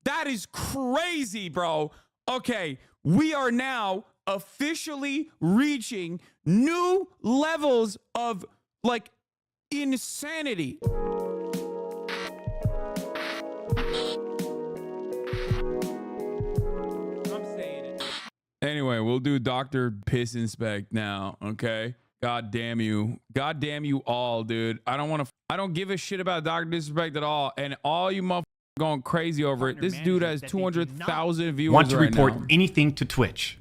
That is crazy, bro. Okay, we are now officially reaching new levels of like insanity. Anyway, we'll do Dr. Piss Inspect now, okay? God damn you. God damn you all, dude. I don't give a shit about Dr. Disrespect at all. And all you motherfuckers going crazy over it. This dude has 200,000 viewers want to right report now. anything to Twitch.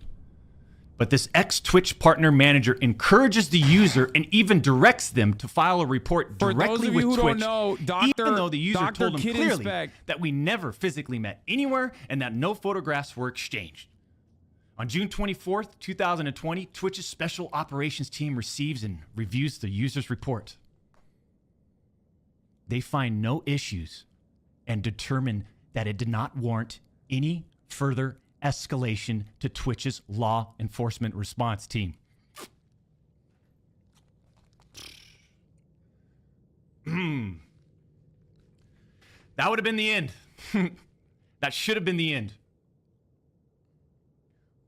But this ex-Twitch partner manager encourages the user and even directs them to file a report directly with Twitch, even though the user told them clearly that we never physically met anywhere and that no photographs were exchanged. On June 24th, 2020, Twitch's Special Operations Team receives and reviews the user's report. They find no issues and determine that it did not warrant any further escalation to Twitch's law enforcement response team. That would have been the end. That should have been the end.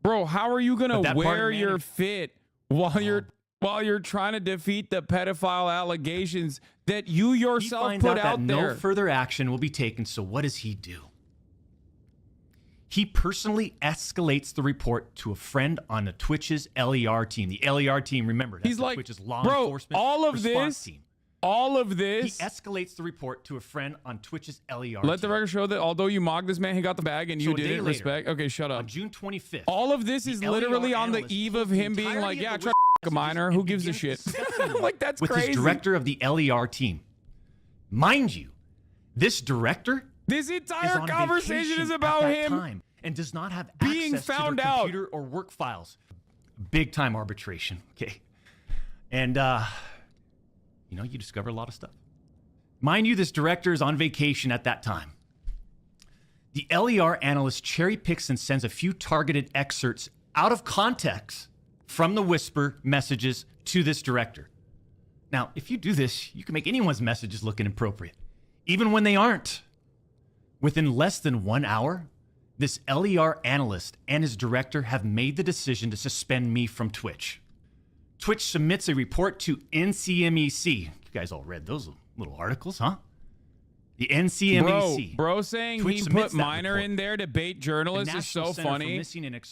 Bro, how are you gonna wear your fit while you're trying to defeat the pedophile allegations that you yourself put out there? No further action will be taken. So what does he do? He personally escalates the report to a friend on the Twitch's LER team. The LER team, remember, that's Twitch's law enforcement response team. All of this. He escalates the report to a friend on Twitch's LER Let the record show that although you mocked this man, he got the bag and you didn't respect. Okay, shut up. On June 25th. All of this is literally on the eve of him being like, yeah, try to a minor. Who gives a shit? Like, that's with crazy. His director of the LER team. Mind you, this director this entire conversation is about him and does not have being access found to their out. computer or work files. Big time arbitration. Okay. And you know, you discover a lot of stuff. Mind you, this director is on vacation at that time. The LER analyst cherry picks and sends a few targeted excerpts out of context from the whisper messages to this director. Now, if you do this, you can make anyone's messages look inappropriate, even when they aren't. Within less than 1 hour, this LER analyst and his director have made the decision to suspend me from Twitch. Twitch submits a report to NCMEC. You guys all read those little articles, huh? The NCMEC. Bro saying Twitch he put minor in there to bait journalists is so funny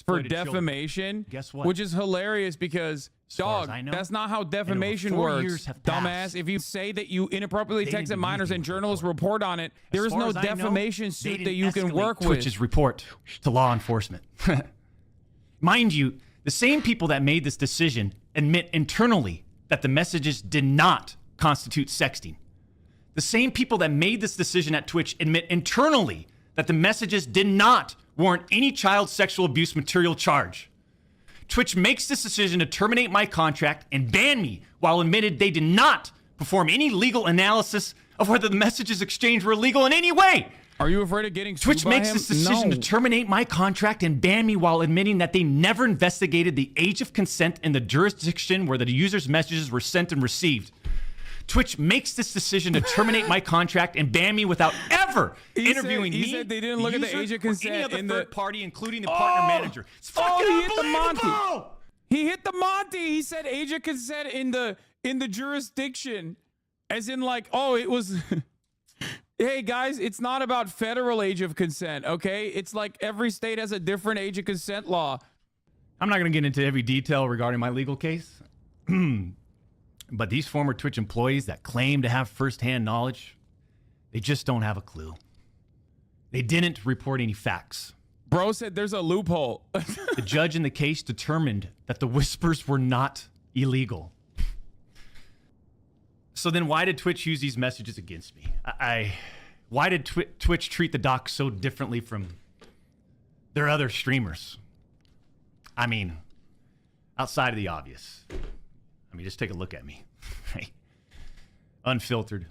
for defamation. Guess what? Which is hilarious because, dog, that's not how defamation works, dumbass. If you say that you inappropriately texted minors and journalists report on it, there is no defamation suit that you can work with. Twitch's report to law enforcement. Mind you, the same people that made this decision admit internally that the messages did not constitute sexting. The same people that made this decision at Twitch admit internally that the messages did not warrant any child sexual abuse material charge. Twitch makes this decision to terminate my contract and ban me while admitted they did not perform any legal analysis of whether the messages exchanged were illegal in any way. Are you afraid of getting sued Twitch makes this decision to terminate my contract and ban me while admitting that they never investigated the age of consent in the jurisdiction where the user's messages were sent and received. Twitch makes this decision to terminate my contract and ban me without ever interviewing me. He said they didn't look at the age of consent any other in third party, including the partner manager. It's fucking he hit the unbelievable! Monty. He hit the Monty. He said age of consent in the jurisdiction, as in like, oh, it was. Hey guys, it's not about federal age of consent, okay? It's like every state has a different age of consent law. I'm not going to get into every detail regarding my legal case. But these former Twitch employees that claim to have firsthand knowledge, they just don't have a clue. They didn't report any facts. Bro said there's a loophole. The judge in the case determined that the whispers were not illegal. So then why did Twitch use these messages against me? Why did Twitch treat the doc so differently from their other streamers? I mean, outside of the obvious. I mean, just take a look at me, right? Unfiltered.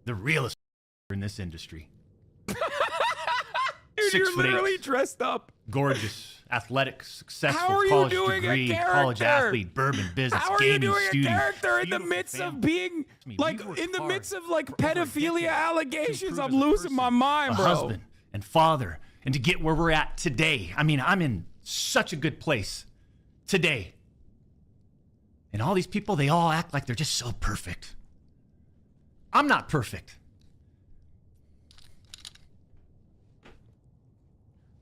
The realest in this industry. Dude, you're literally dressed up. Gorgeous, athletic, successful, college degree, college athlete, bourbon business, gaming student. How are you doing a character in the midst of being, like, in the midst of, like, pedophilia allegations? I'm losing my mind, bro. A husband and father and to get where we're at today. I mean, I'm in such a good place today. And all these people, they all act like they're just so perfect. I'm not perfect.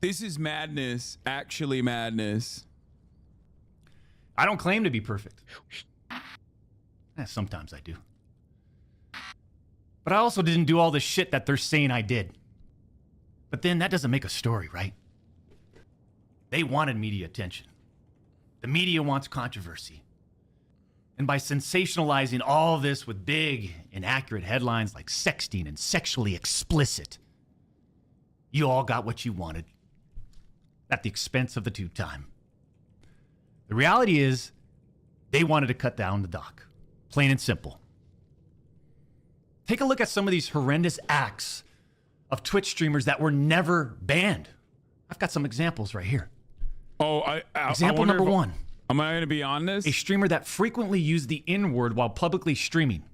This is madness, actually madness. I don't claim to be perfect. Sometimes I do. But I also didn't do all the shit that they're saying I did. But then that doesn't make a story, right? They wanted media attention. The media wants controversy. And by sensationalizing all this with big, inaccurate headlines like sexting and sexually explicit, you all got what you wanted at the expense of the tube time. The reality is, they wanted to cut down the doc. Plain and simple. Take a look at some of these horrendous acts of Twitch streamers that were never banned. I've got some examples right here. Example number one. Am I going to be on this? A streamer that frequently used the N-word while publicly streaming,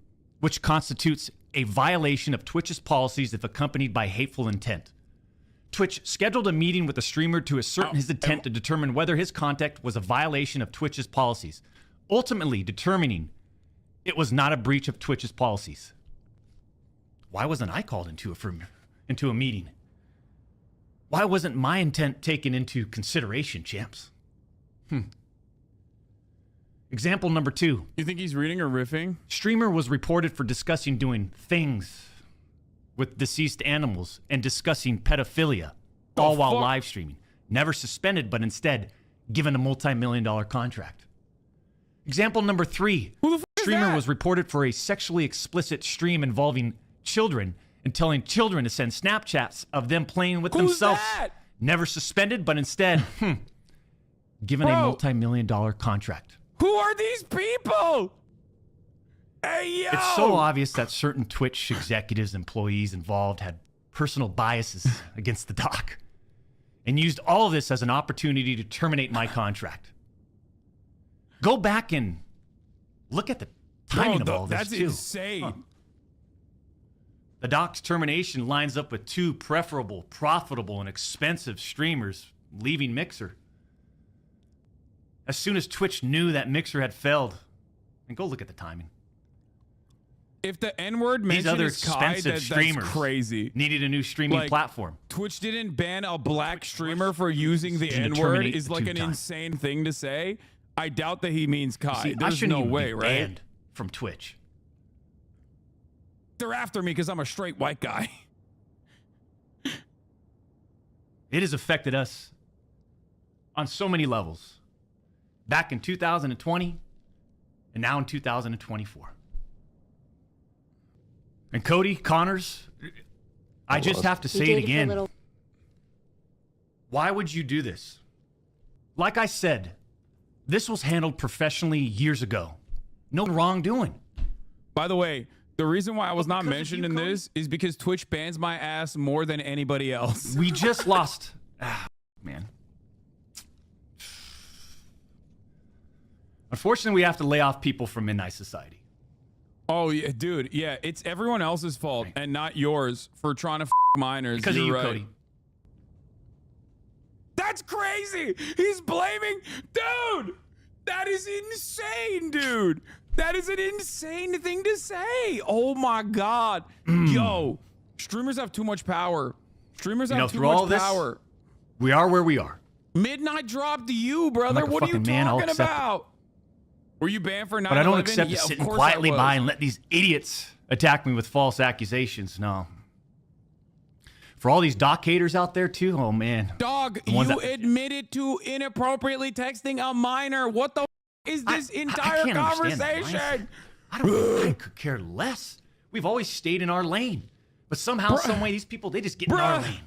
which constitutes a violation of Twitch's policies if accompanied by hateful intent. Twitch scheduled a meeting with the streamer to ascertain his intent to determine whether his conduct was a violation of Twitch's policies, ultimately determining it was not a breach of Twitch's policies. Why wasn't I called into a meeting? Why wasn't my intent taken into consideration, champs? Example number two. You think he's reading or riffing? Streamer was reported for discussing doing things with deceased animals and discussing pedophilia, all while live streaming. Never suspended, but instead given a multi-million-dollar contract. Example number three. Who the fuck is Streamer that? was reported for a sexually explicit stream involving children and telling children to send Snapchats of them playing with Who's themselves. that? Never suspended, but instead given a multi-million-dollar contract. Who are these people? Hey, yo! It's so obvious that certain Twitch executives, employees involved had personal biases against the doc and used all of this as an opportunity to terminate my contract. Go back and look at the timing of all this, that's too. insane. The doc's termination lines up with two preferable, profitable, and expensive streamers leaving Mixer. As soon as Twitch knew that Mixer had failed, and go look at the timing. If the N-word These mentioned other is Kai, expensive streamers that's crazy. needed a new streaming Like, platform. Twitch didn't ban a black streamer for using the To N-word terminate is the like tube an time. insane thing to say. I doubt that he means Kai. See, I There's shouldn't no even way, be right? banned from Twitch. They're after me because I'm a straight white guy. It has affected us on so many levels. Back in 2020 and now in 2024. And Cody, Connors, I just have to say it again. Why would you do this? Like I said, this was handled professionally years ago. No wrongdoing. By the way, the reason why I was not because of mentioned you, in Cody? this is because Twitch bans my ass more than anybody else. We just lost. Man. Unfortunately, we have to lay off people from Midnight Society. Oh, yeah, dude. Yeah, it's everyone else's fault and not yours for trying to minors. Because of You're you, right. Cody. That's crazy. He's blaming. Dude, that is insane, dude. That is an insane thing to say. Oh, my God. Yo, streamers have too much power. Streamers have too through all much this, power. We are where we are. Midnight dropped to you, brother. like a What are you fucking man, I'll talking accept it. about? Were you banned for 9/11? But I don't accept Yeah, to of sitting course quietly I was. by and let these idiots attack me with false accusations. No. For all these doc haters out there, too, oh, man. Dog, The you ones that- admitted to inappropriately texting a minor. What the is this entire can't understand that, conversation? I could care less. We've always stayed in our lane. But somehow, some way, these people, they just get in our lane.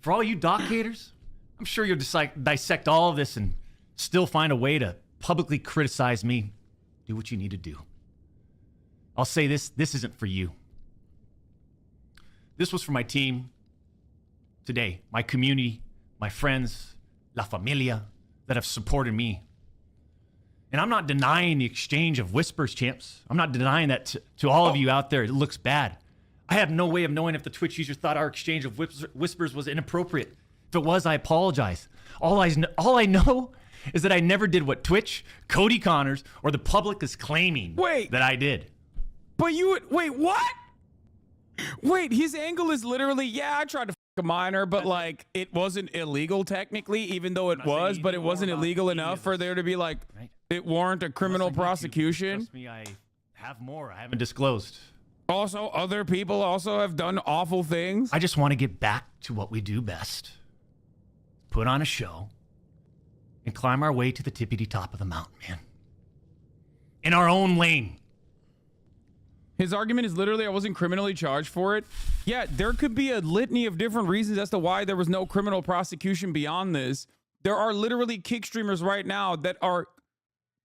For all you doc haters, I'm sure you'll dissect all of this and still find a way to publicly criticize me. Do what you need to do. I'll say this isn't for you. This was for my team today, my community, my friends, la familia that have supported me. And I'm not denying the exchange of whispers, champs. I'm not denying that to all of you out there. It looks bad. I have no way of knowing if the Twitch user thought our exchange of whispers was inappropriate. If it was, I apologize. All I know is that I never did what Twitch, Cody Connors, or the public is claiming that I did. But wait, what? Wait, his angle is literally, yeah, I tried to fuck a minor, but like it wasn't illegal technically, even though it was, but it wasn't illegal enough for there to be like, it warrant a criminal prosecution. Trust me, I have more I haven't disclosed. Also, other people also have done awful things. I just want to get back to what we do best. Put on a show and climb our way to the tippity top of the mountain, man. In our own lane. His argument is literally, I wasn't criminally charged for it. Yeah, there could be a litany of different reasons as to why there was no criminal prosecution beyond this. There are literally kick streamers right now that are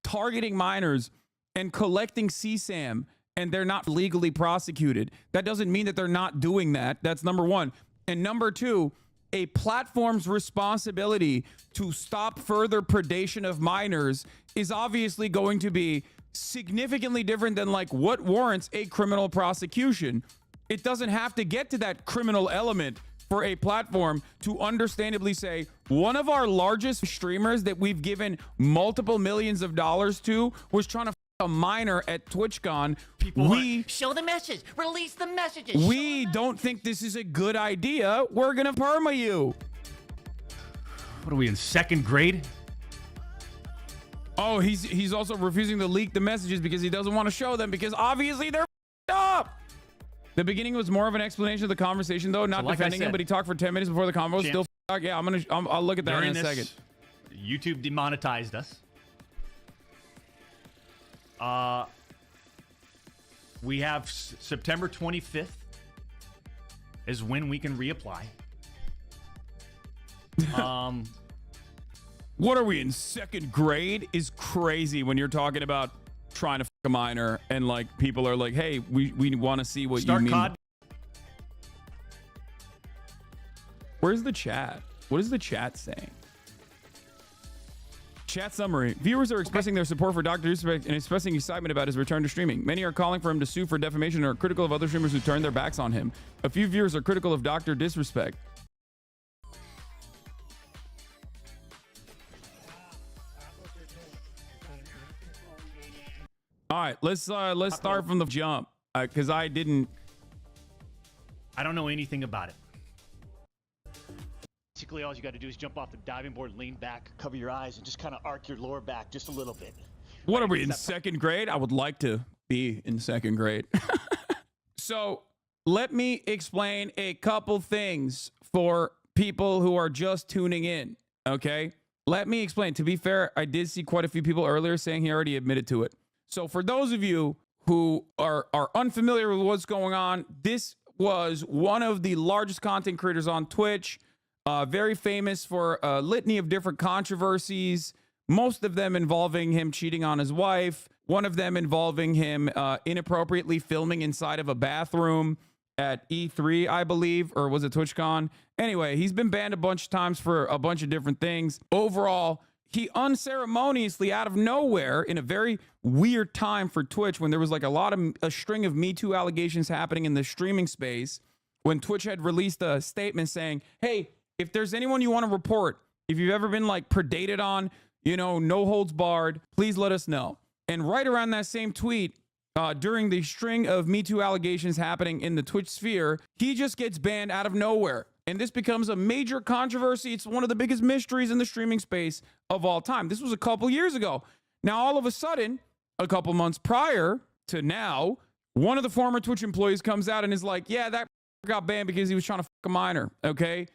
targeting minors and collecting CSAM, and they're not legally prosecuted. That doesn't mean that they're not doing that. That's number one. And number two, a platform's responsibility to stop further predation of minors is obviously going to be significantly different than like what warrants a criminal prosecution. It doesn't have to get to that criminal element for a platform to understandably say one of our largest streamers that we've given multiple millions of dollars to was trying to a minor at TwitchCon. We show the message, release the messages. We don't think this is a good idea. We're gonna perma you. What are we in second grade? Oh, he's also refusing to leak the messages because he doesn't want to show them because obviously they're up. The beginning was more of an explanation of the conversation though, not defending him, but he talked for 10 minutes before the convo. Still, yeah, I'll look at that in a second. YouTube demonetized us. We have September 25th is when we can reapply. What are we in second grade is crazy when you're talking about trying to fuck a minor and like people are like, hey, we want to see what you mean. COD. Where's the chat? What is the chat saying? Chat summary. Viewers are expressing their support for Dr. Disrespect and expressing excitement about his return to streaming. Many are calling for him to sue for defamation and are critical of other streamers who turn their backs on him. A few viewers are critical of Dr. Disrespect. All right, let's start from the jump because I don't know anything about it. Basically, all you got to do is jump off the diving board, lean back, cover your eyes, and just kind of arc your lower back just a little bit. What are we in second grade? I would like to be in second grade. So let me explain a couple things for people who are just tuning in. Okay, let me explain. To be fair, I did see quite a few people earlier saying he already admitted to it. So for those of you who are unfamiliar with what's going on, this was one of the largest content creators on Twitch. Very famous for a litany of different controversies, most of them involving him cheating on his wife, one of them involving him inappropriately filming inside of a bathroom at E3, I believe, or was it TwitchCon? Anyway, he's been banned a bunch of times for a bunch of different things. Overall, he unceremoniously, out of nowhere, in a very weird time for Twitch, when there was like a string of Me Too allegations happening in the streaming space, when Twitch had released a statement saying, hey, if there's anyone you want to report, if you've ever been like predated on, you know, no holds barred, please let us know. And right around that same tweet, during the string of Me Too allegations happening in the Twitch sphere, he just gets banned out of nowhere. And this becomes a major controversy. It's one of the biggest mysteries in the streaming space of all time. This was a couple years ago. Now, all of a sudden, a couple months prior to now, one of the former Twitch employees comes out and is like, yeah, that got banned because he was trying to fuck a minor, okay?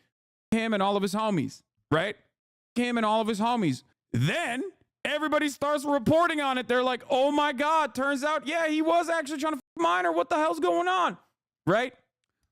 Him and all of his homies, right? Him and all of his homies. Then everybody starts reporting on it. They're like, oh my God, turns out, yeah, he was actually trying to fuck a minor. What the hell's going on? Right?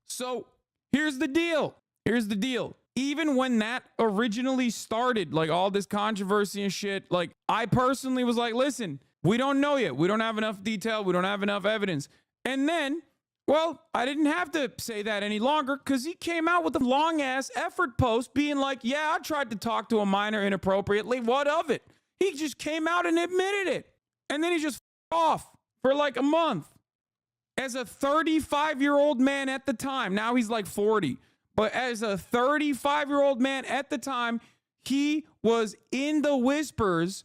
So here's the deal. Here's the deal. Even when that originally started, like all this controversy and shit, like I personally was like, listen, we don't know yet. We don't have enough detail. We don't have enough evidence. And then, well, I didn't have to say that any longer because he came out with a long ass effort post being like, yeah, I tried to talk to a minor inappropriately. What of it? He just came out and admitted it. And then he just off for like a month. as a 35-year-old man at the time, now he's like 40, but as a 35-year-old man at the time, he was in the whispers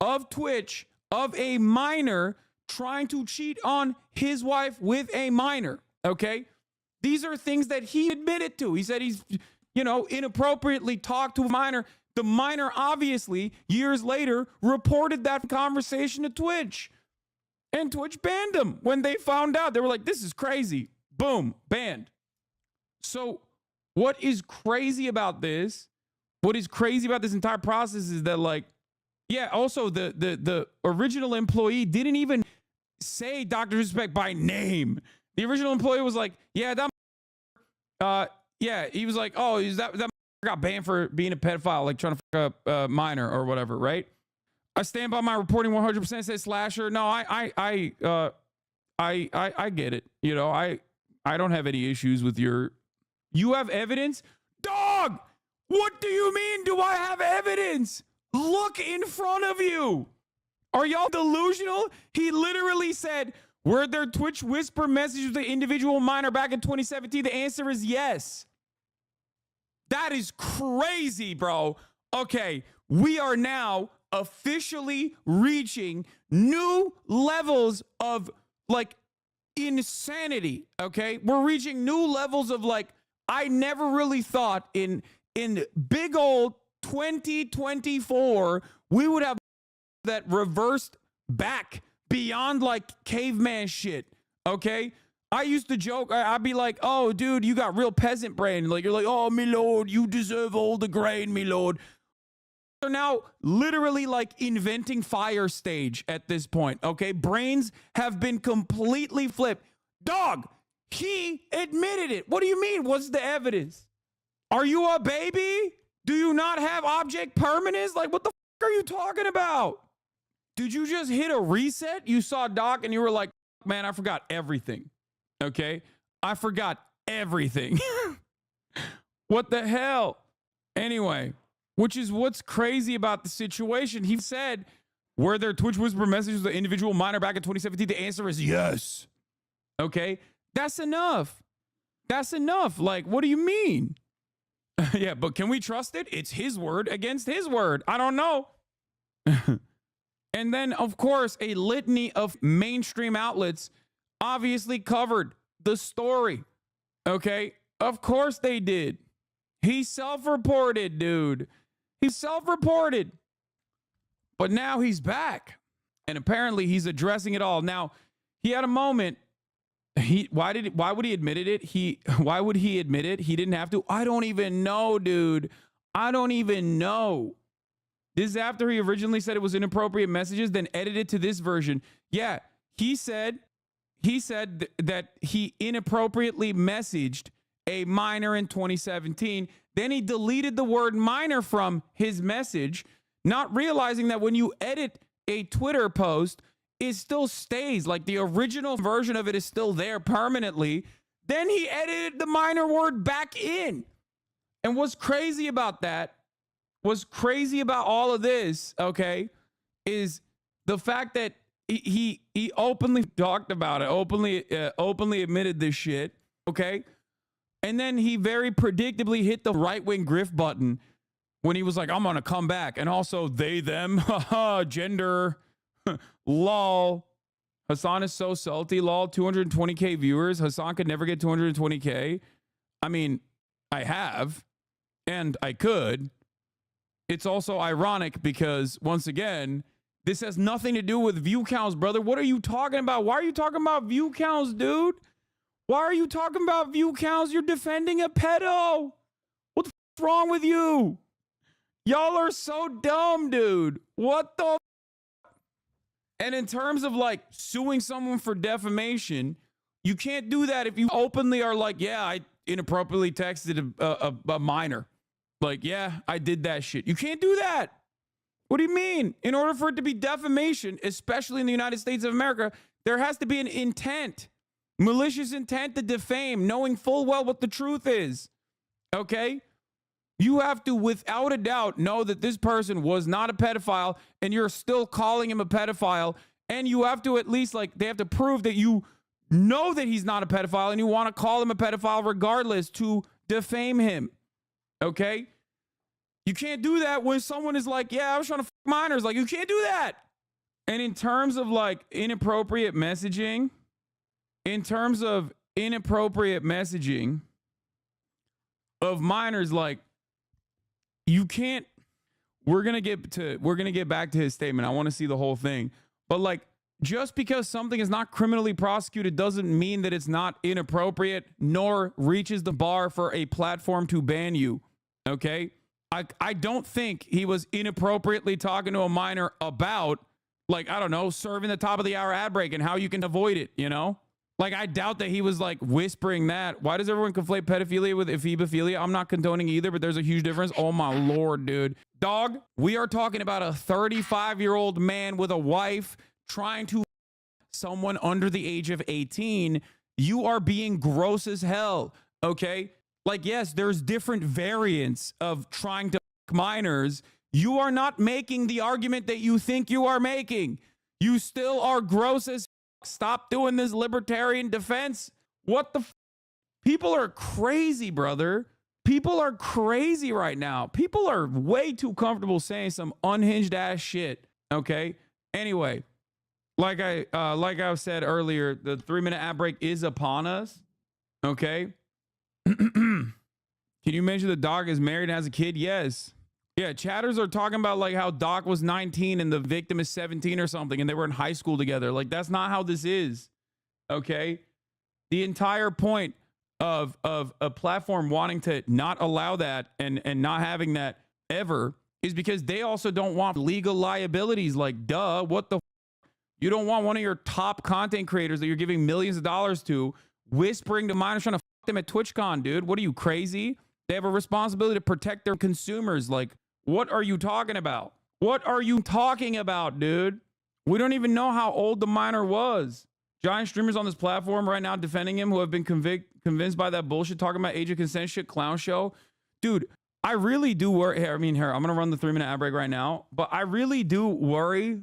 of Twitch of a minor trying to cheat on his wife with a minor, okay? These are things that he admitted to. He said he's, inappropriately talked to a minor. The minor, obviously, years later, reported that conversation to Twitch. And Twitch banned him when they found out. They were like, this is crazy. Boom, banned. So what is crazy about this? What is crazy about this entire process is that, like, yeah, also the original employee didn't even say Dr. Disrespect by name. The original employee was like, yeah, he was like, oh, is that got banned for being a pedophile, like trying to fuck up a minor or whatever, right? I stand by my reporting 100%, says Slasher. No, I get it. I don't have any issues with you have evidence? Dog! What do you mean, do I have evidence? Look in front of you. Are y'all delusional? He literally said, were there Twitch whisper messages with the individual minor back in 2017? The answer is yes. That is crazy, bro. Okay, we are now officially reaching new levels of, like, insanity, okay? We're reaching new levels of, like, I never really thought in big old 2024 we would have that reversed back beyond, like, caveman shit, okay? I used to joke, I'd be like, oh, dude, you got real peasant brain. Like, you're like, oh, me lord, you deserve all the grain, me lord. They're now literally, like, inventing fire stage at this point, okay? Brains have been completely flipped. Dog, he admitted it. What do you mean? What's the evidence? Are you a baby? Do you not have object permanence? Like, what the fuck are you talking about? Did you just hit a reset? You saw Doc and you were like, man, I forgot everything. Okay? I forgot everything. What the hell? Anyway, which is what's crazy about the situation. He said, were there Twitch whisper messages with the individual minor back in 2017? The answer is yes. Okay? That's enough. That's enough. Like, what do you mean? Yeah, but can we trust it? It's his word against his word. I don't know. And then, of course, a litany of mainstream outlets obviously covered the story. Okay? Of course they did. He self-reported, dude. He self-reported. But now he's back. And apparently he's addressing it all. Now, he had a moment. Why would he admit it? Why would he admit it? He didn't have to. I don't even know, dude. I don't even know. This is after he originally said it was inappropriate messages, then edited to this version. Yeah, he said that he inappropriately messaged a minor in 2017. Then he deleted the word minor from his message, not realizing that when you edit a Twitter post, it still stays. Like, the original version of it is still there permanently. Then he edited the minor word back in. And what's crazy about that, what's crazy about all of this, okay, is the fact that he openly talked about it, openly admitted this shit, okay? And then he very predictably hit the right-wing grift button when he was like, I'm going to come back. And also, they, them, gender, lol. Hasan is so salty, lol. 220K viewers. Hasan could never get 220K. I mean, I have, and I could. It's also ironic because, once again, this has nothing to do with view counts, brother. What are you talking about? Why are you talking about view counts, dude? Why are you talking about view counts? You're defending a pedo. What the f***'s wrong with you? Y'all are so dumb, dude. What the f***? And in terms of, like, suing someone for defamation, you can't do that if you openly are like, yeah, I inappropriately texted a minor. Like, yeah, I did that shit. You can't do that. What do you mean? In order for it to be defamation, especially in the United States of America, there has to be an intent. Malicious intent to defame, knowing full well what the truth is. Okay? You have to, without a doubt, know that this person was not a pedophile and you're still calling him a pedophile. And you have to at least, like, they have to prove that you know that he's not a pedophile and you want to call him a pedophile regardless to defame him. Okay? You can't do that when someone is like, yeah, I was trying to fuck minors. Like, you can't do that. And in terms of like inappropriate messaging, of minors, like, you can't, we're gonna get back to his statement. I want to see the whole thing. But like, just because something is not criminally prosecuted doesn't mean that it's not inappropriate nor reaches the bar for a platform to ban you. Okay? I don't think he was inappropriately talking to a minor about, like, I don't know, serving the top of the hour ad break and how you can avoid it, you know? Like, I doubt that he was like whispering that. Why does everyone conflate pedophilia with ephebophilia? I'm not condoning either, but there's a huge difference. Oh my Lord, dude. Dog, we are talking about a 35-year-old man with a wife trying to someone under the age of 18. You are being gross as hell, okay? Like, yes, there's different variants of trying to minors. You are not making the argument that you think you are making. You still are gross as stop doing this libertarian defense. What the people are crazy, brother. People are crazy right now. People are way too comfortable saying some unhinged ass shit. Okay. Anyway, like I said earlier, the 3-minute ad break is upon us. Okay. Can you mention the dog is married and has a kid? Yes. Yeah, chatters are talking about like how Doc was 19 and the victim is 17 or something, and they were in high school together. Like, that's not how this is. Okay? The entire point of a platform wanting to not allow that and not having that ever is because they also don't want legal liabilities. Like, duh, what the you don't want one of your top content creators that you're giving millions of dollars to whispering to minors trying to them at TwitchCon, dude. What are you, crazy? They have a responsibility to protect their consumers. Like, what are you talking about? What are you talking about, dude? We don't even know how old the minor was. Giant streamers on this platform right now defending him who have been convinced by that bullshit talking about age of consent shit clown show. Dude, I really do worry. Here, I'm going to run the 3-minute ad break right now. But I really do worry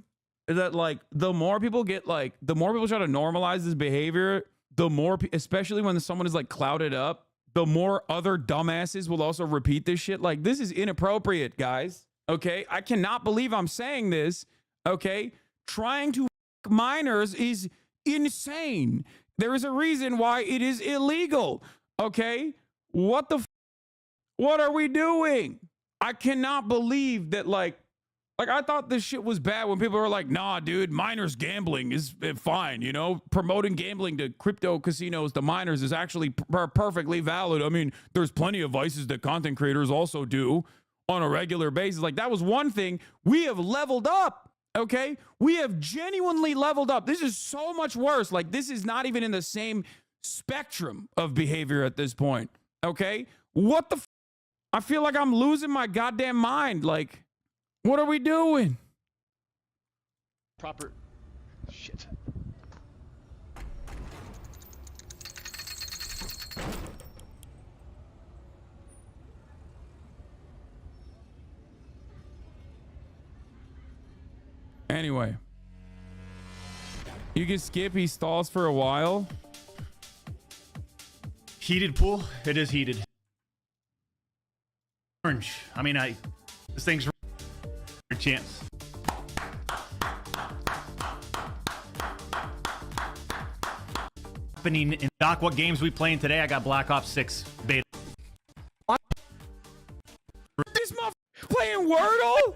that, like, the more people try to normalize this behavior, the more, especially when someone is like clouded up, the more other dumbasses will also repeat this shit. Like, this is inappropriate, guys. Okay? I cannot believe I'm saying this. Okay? Trying to minors is insane. There is a reason why it is illegal. Okay? What are we doing? I cannot believe that, like, I thought this shit was bad when people were like, nah, dude, minors gambling is fine, you know? Promoting gambling to crypto casinos to minors is actually perfectly valid. I mean, there's plenty of vices that content creators also do on a regular basis. Like, that was one thing. We have leveled up, okay? We have genuinely leveled up. This is so much worse. Like, this is not even in the same spectrum of behavior at this point, okay? What the I feel like I'm losing my goddamn mind. Like, what are we doing? Proper shit. Anyway, you can skip. He stalls for a while. Heated pool. It is heated. Orange. I mean, this thing's a chance. Happening in Doc, what games we playing today? I got Black Ops 6 beta. What? This motherfucker playing Wordle?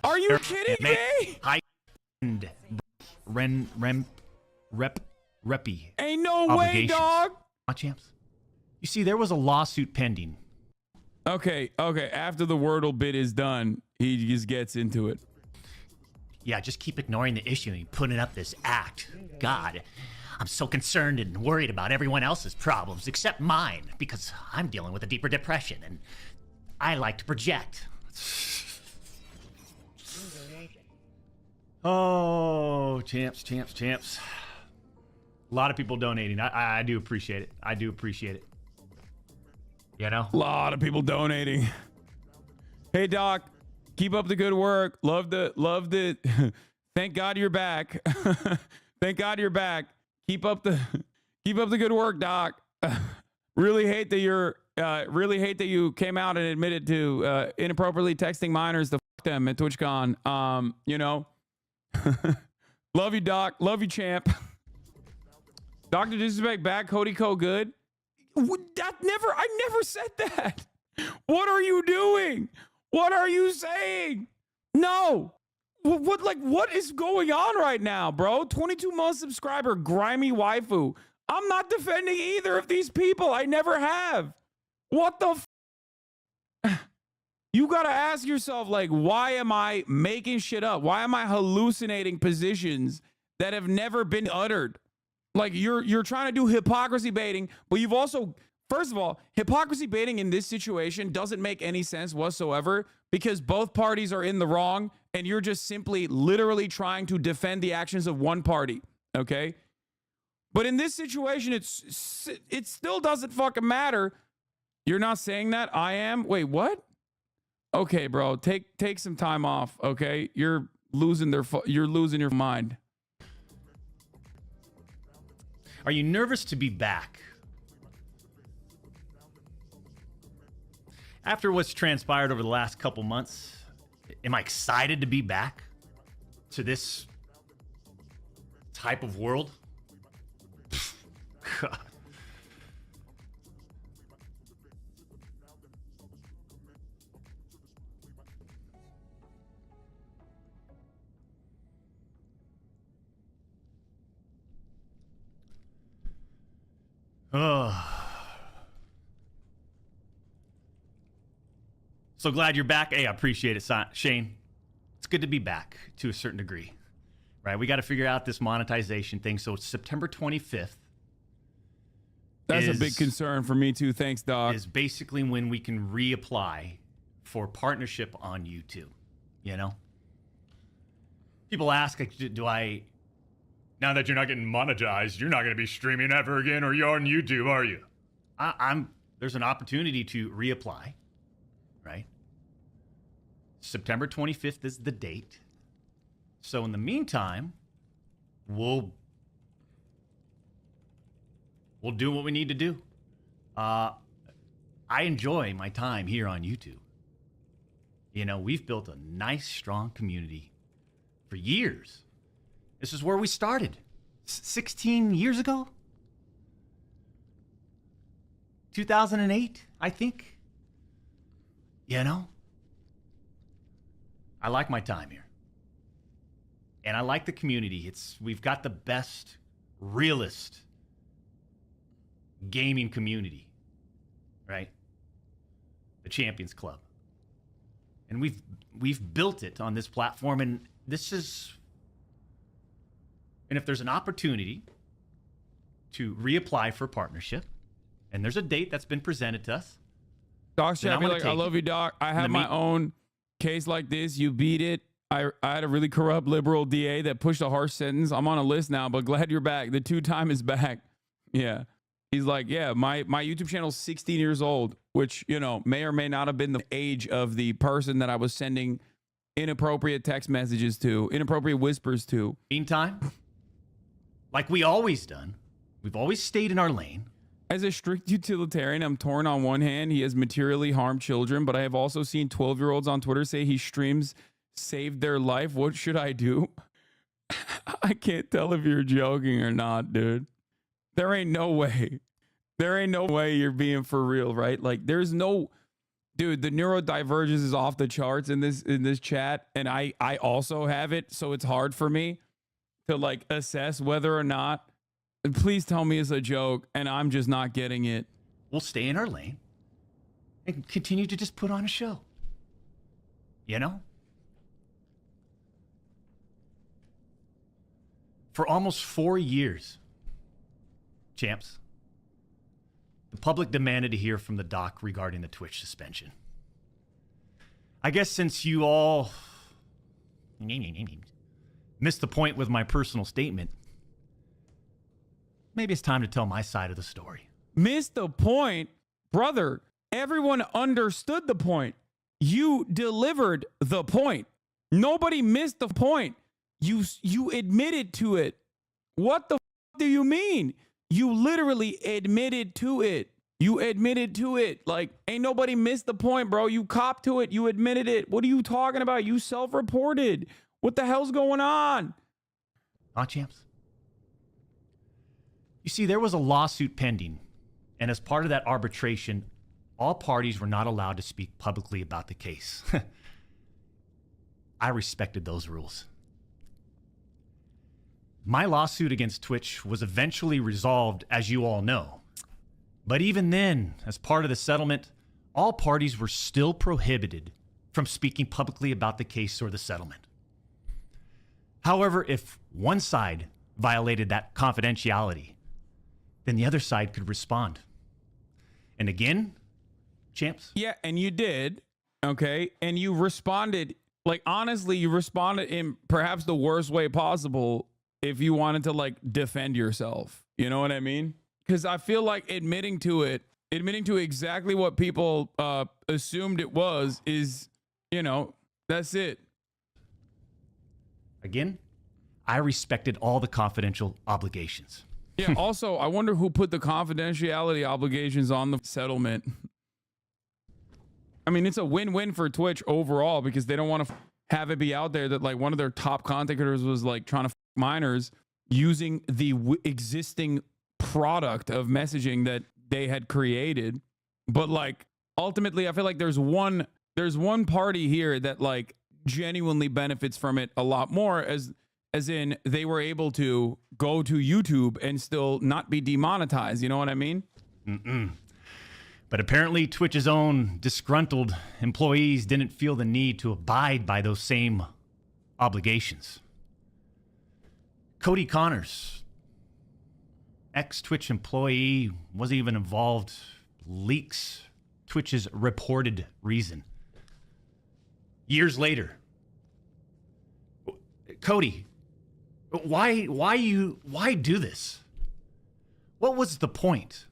Are you kidding me? High end reppy. Ain't no way, dog. Champs. You see, there was a lawsuit pending. Okay. After the Wordle bit is done, he just gets into it. Yeah, just keep ignoring the issue and putting up this act. God, I'm so concerned and worried about everyone else's problems except mine because I'm dealing with a deeper depression and I like to project. Oh, champs. A lot of people donating. I do appreciate it. I do appreciate it. You know? A lot of people donating. Hey, Doc, keep up the good work. Love the. Thank God you're back. Thank God you're back. Keep up the good work, Doc. Really hate that you came out and admitted to inappropriately texting minors to fuck them at TwitchCon. You know. Love you, Doc. Love you, champ. Dr. Disrespect back. Cody Co good. I never said that. What are you doing? What are you saying? No. What is going on right now, bro? 22-month subscriber, grimy waifu. I'm not defending either of these people. I never have. What the You got to ask yourself, like, why am I making shit up? Why am I hallucinating positions that have never been uttered? Like, you're trying to do hypocrisy baiting, but you've also, first of all, hypocrisy baiting in this situation doesn't make any sense whatsoever because both parties are in the wrong and you're just simply literally trying to defend the actions of one party, okay? But in this situation, it still doesn't fucking matter. You're not saying that? I am? Wait, what? Okay, bro, take some time off, okay? You're losing your mind. Are you nervous to be back? After what's transpired over the last couple months, am I excited to be back to this type of world? God. So glad you're back. Hey, I appreciate it, Shane. It's good to be back to a certain degree, right? We got to figure out this monetization thing. So it's September 25th. That's a big concern for me too. Thanks, Doc. Is basically when we can reapply for partnership on YouTube. You know, people ask, like, now that you're not getting monetized, you're not going to be streaming ever again, or you're on YouTube, are you? There's an opportunity to reapply, right? September 25th is the date. So in the meantime, we'll do what we need to do. I enjoy my time here on YouTube. You know, we've built a nice, strong community for years. This is where we started 16 years ago. 2008, I think. You know, I like my time here. And I like the community. We've got the best, realest gaming community, right? The Champions Club. And we've built it on this platform, and if there's an opportunity to reapply for partnership, and there's a date that's been presented to us. Doc Chat, I love you, Doc. I have my own case like this. You beat it. I had a really corrupt liberal DA that pushed a harsh sentence. I'm on a list now, but glad you're back. The two-time is back. Yeah. He's like, yeah, my YouTube channel is 16 years old, which, you know, may or may not have been the age of the person that I was sending inappropriate text messages to, inappropriate whispers to. Meantime, like we always done, we've always stayed in our lane. As a strict utilitarian, I'm torn. On one hand, he has materially harmed children, but I have also seen 12-year-olds on Twitter say he streams saved their life. What should I do? I can't tell if you're joking or not, dude. There ain't no way. There ain't no way you're being for real, right? Like, there's no... Dude, the neurodivergence is off the charts in this chat, and I also have it, so it's hard for me to, like, assess whether or not... Please tell me it's a joke, and I'm just not getting it. We'll stay in our lane and continue to just put on a show. You know? For almost 4 years, champs, the public demanded to hear from the doc regarding the Twitch suspension. I guess since you all missed the point with my personal statement, maybe it's time to tell my side of the story. Missed the point? Brother, everyone understood the point. You delivered the point. Nobody missed the point. You admitted to it. What the do you mean? You literally admitted to it. You admitted to it. Like, ain't nobody missed the point, bro. You copped to it. You admitted it. What are you talking about? You self-reported. What the hell's going on? Champs. You see, there was a lawsuit pending, and as part of that arbitration, all parties were not allowed to speak publicly about the case. I respected those rules. My lawsuit against Twitch was eventually resolved, as you all know. But even then, as part of the settlement, all parties were still prohibited from speaking publicly about the case or the settlement. However, if one side violated that confidentiality, then the other side could respond. And again, champs? Yeah, and you did, okay? And you responded, like, honestly, you responded in perhaps the worst way possible if you wanted to, like, defend yourself. You know what I mean? Because I feel like admitting to exactly what people assumed it was is, you know, that's it. Again, I respected all the confidential obligations. Yeah, also, I wonder who put the confidentiality obligations on the settlement. I mean, it's a win-win for Twitch overall because they don't want to have it be out there that, like, one of their top content creators was, like, trying to minors using the existing product of messaging that they had created. But, like, ultimately, I feel like there's one party here that, like, genuinely benefits from it a lot more, as in they were able to go to YouTube and still not be demonetized. You know what I mean? But apparently Twitch's own disgruntled employees didn't feel the need to abide by those same obligations. Cody Connors, ex-Twitch employee, wasn't even involved, leaks Twitch's reported reason. Years later, Cody, why do this? What was the point?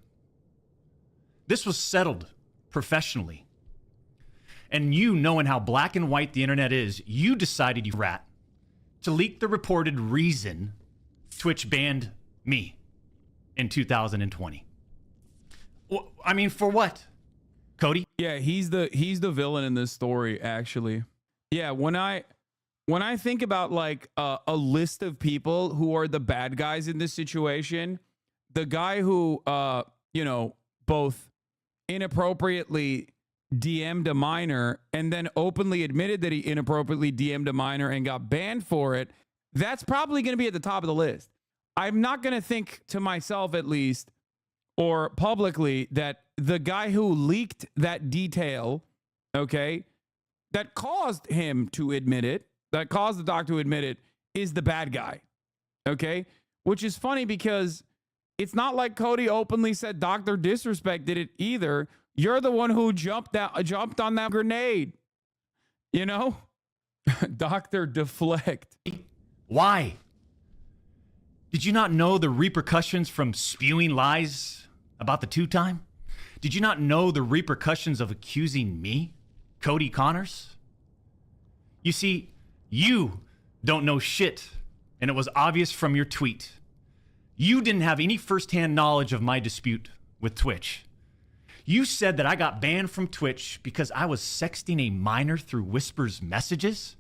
This was settled professionally. And you, knowing how black and white the internet is, you decided, you rat, to leak the reported reason Twitch banned me in 2020. I mean, for what? Cody? Yeah, he's the villain in this story, actually. Yeah, when I think about, like, a list of people who are the bad guys in this situation, the guy who you know, both inappropriately DM'd a minor and then openly admitted that he inappropriately DM'd a minor and got banned for it, that's probably going to be at the top of the list. I'm not going to think to myself, at least, or publicly, that the guy who leaked that detail, okay, that caused him to admit it, that caused the doc to admit it, is the bad guy, okay? Which is funny because it's not like Cody openly said Dr. Disrespect did it either. You're the one who jumped on that grenade, you know? Dr. Deflect. Why? Did you not know the repercussions from spewing lies about the two-time? Did you not know the repercussions of accusing me, Cody Connors? You see, you don't know shit, and it was obvious from your tweet. You didn't have any firsthand knowledge of my dispute with Twitch. You said that I got banned from Twitch because I was sexting a minor through Whisper's messages?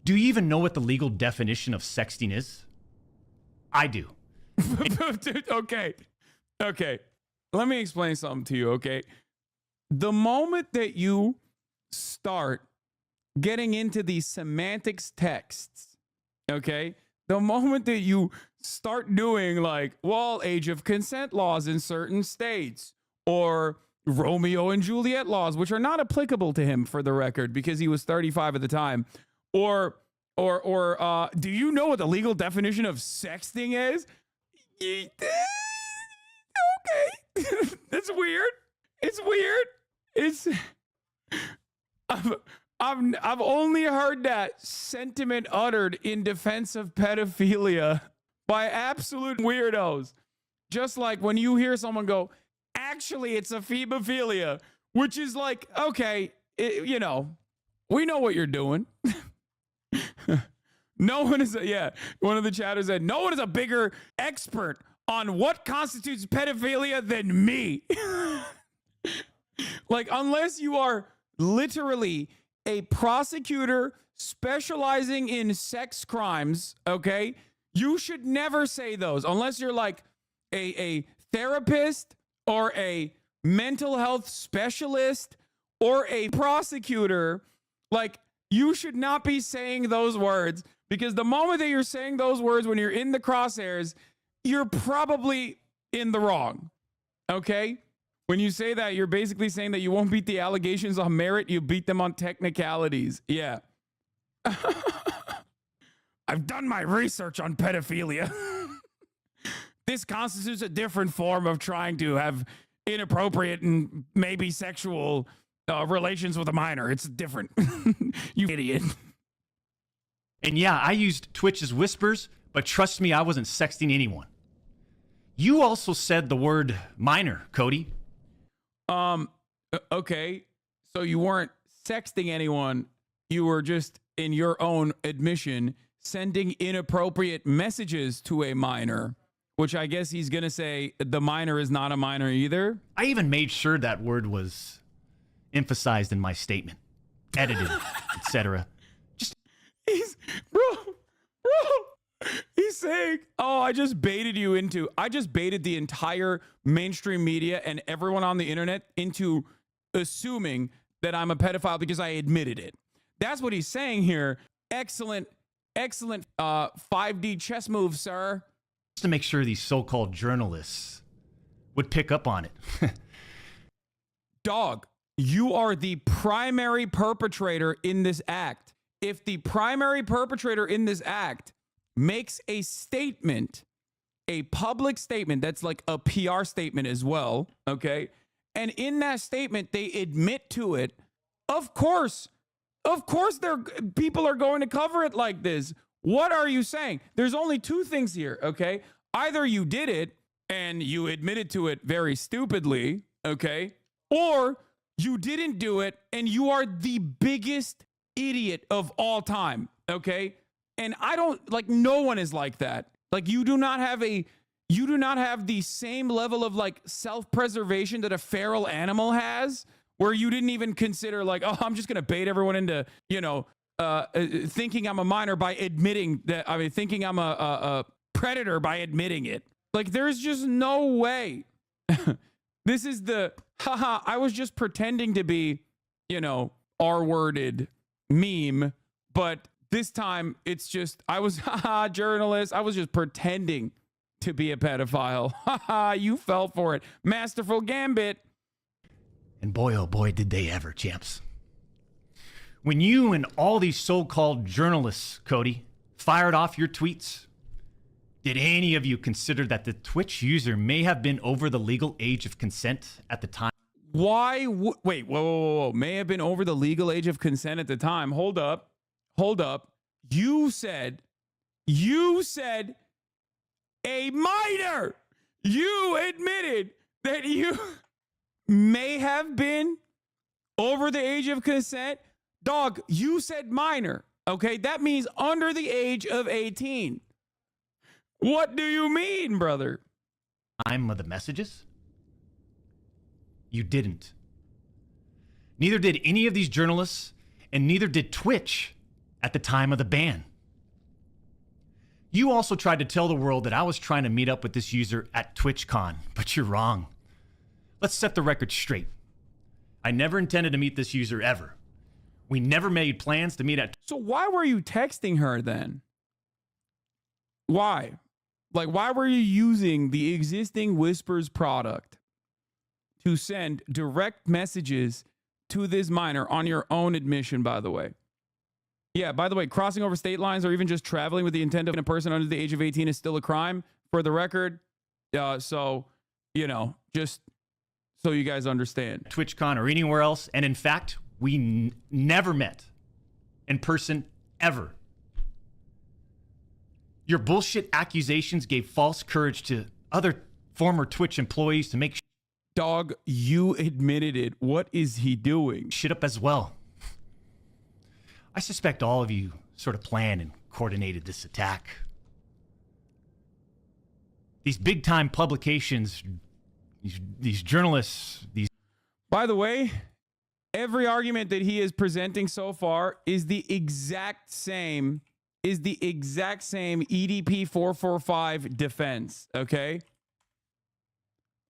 Do you even know what the legal definition of sexting is? I do. Dude, okay. Let me explain something to you, okay? The moment that you start getting into these semantics texts, okay? The moment that you start doing, like, well, age of consent laws in certain states, or Romeo and Juliet laws, which are not applicable to him, for the record, because he was 35 at the time, or do you know what the legal definition of sexting is? Okay. That's weird. It's weird. It's I've only heard that sentiment uttered in defense of pedophilia by absolute weirdos. Just like when you hear someone go, actually, it's a phebophilia, which is like, okay, you know, we know what you're doing. No one is, one of the chatters said, no one is a bigger expert on what constitutes pedophilia than me. Like, unless you are literally a prosecutor specializing in sex crimes, okay, you should never say those unless you're like a therapist or a mental health specialist or a prosecutor. Like, you should not be saying those words, because the moment that you're saying those words when you're in the crosshairs, you're probably in the wrong. Okay? When you say that, you're basically saying that you won't beat the allegations on merit, you beat them on technicalities. Yeah. I've done my research on pedophilia. This constitutes a different form of trying to have inappropriate and maybe sexual relations with a minor. It's different. You idiot. And yeah, I used Twitch as whispers, but trust me, I wasn't sexting anyone. You also said the word minor, Cody. Okay. So you weren't sexting anyone. You were just, in your own admission, sending inappropriate messages to a minor, which I guess he's going to say the minor is not a minor either. I even made sure that word was emphasized in my statement, edited, etc. He's saying, oh, I just baited the entire mainstream media and everyone on the internet into assuming that I'm a pedophile because I admitted it. That's what he's saying here. Excellent 5D chess move, sir. Just to make sure these so-called journalists would pick up on it. Dog, you are the primary perpetrator in this act. If the primary perpetrator in this act makes a statement, a public statement, that's like a PR statement as well, okay? And in that statement, they admit to it, of course, people are going to cover it like this. What are you saying? There's only two things here, okay? Either you did it and you admitted to it very stupidly, okay? Or you didn't do it and you are the biggest idiot of all time, okay? And I don't, like, no one is like that. Like, you do not have the same level of, like, self-preservation that a feral animal has, where you didn't even consider, like, oh, I'm just going to bait everyone into, thinking I'm a minor by admitting that, thinking I'm a predator by admitting it. Like, there's just no way. This is the, I was just pretending to be, R-worded meme, but this time it's just, I was, journalist, I was just pretending to be a pedophile. You fell for it. Masterful gambit. And boy, oh boy, did they ever, champs. When you and all these so-called journalists, Cody, fired off your tweets, did any of you consider that the Twitch user may have been over the legal age of consent at the time? Why? Wait, whoa. May have been over the legal age of consent at the time. Hold up. You said a minor. You admitted that you may have been over the age of consent. Dog, you said minor. Okay, that means under the age of 18. What do you mean, brother? Time of the messages? You didn't. Neither did any of these journalists, and neither did Twitch at the time of the ban. You also tried to tell the world that I was trying to meet up with this user at TwitchCon, but you're wrong. Let's set the record straight. I never intended to meet this user ever. We never made plans to meet at... So why were you texting her then? Why? Like, why were you using the existing Whispers product to send direct messages to this minor on your own admission, by the way? Yeah, by the way, crossing over state lines or even just traveling with the intent of a person under the age of 18 is still a crime, for the record. So, just so you guys understand. TwitchCon or anywhere else. And in fact, we never met in person ever. Your bullshit accusations gave false courage to other former Twitch employees to make Dog, you admitted it. What is he doing? Shit up as well. I suspect all of you sort of planned and coordinated this attack. These big-time publications, these journalists, these... By the way, every argument that he is presenting so far is the exact same EDP 445 defense, okay?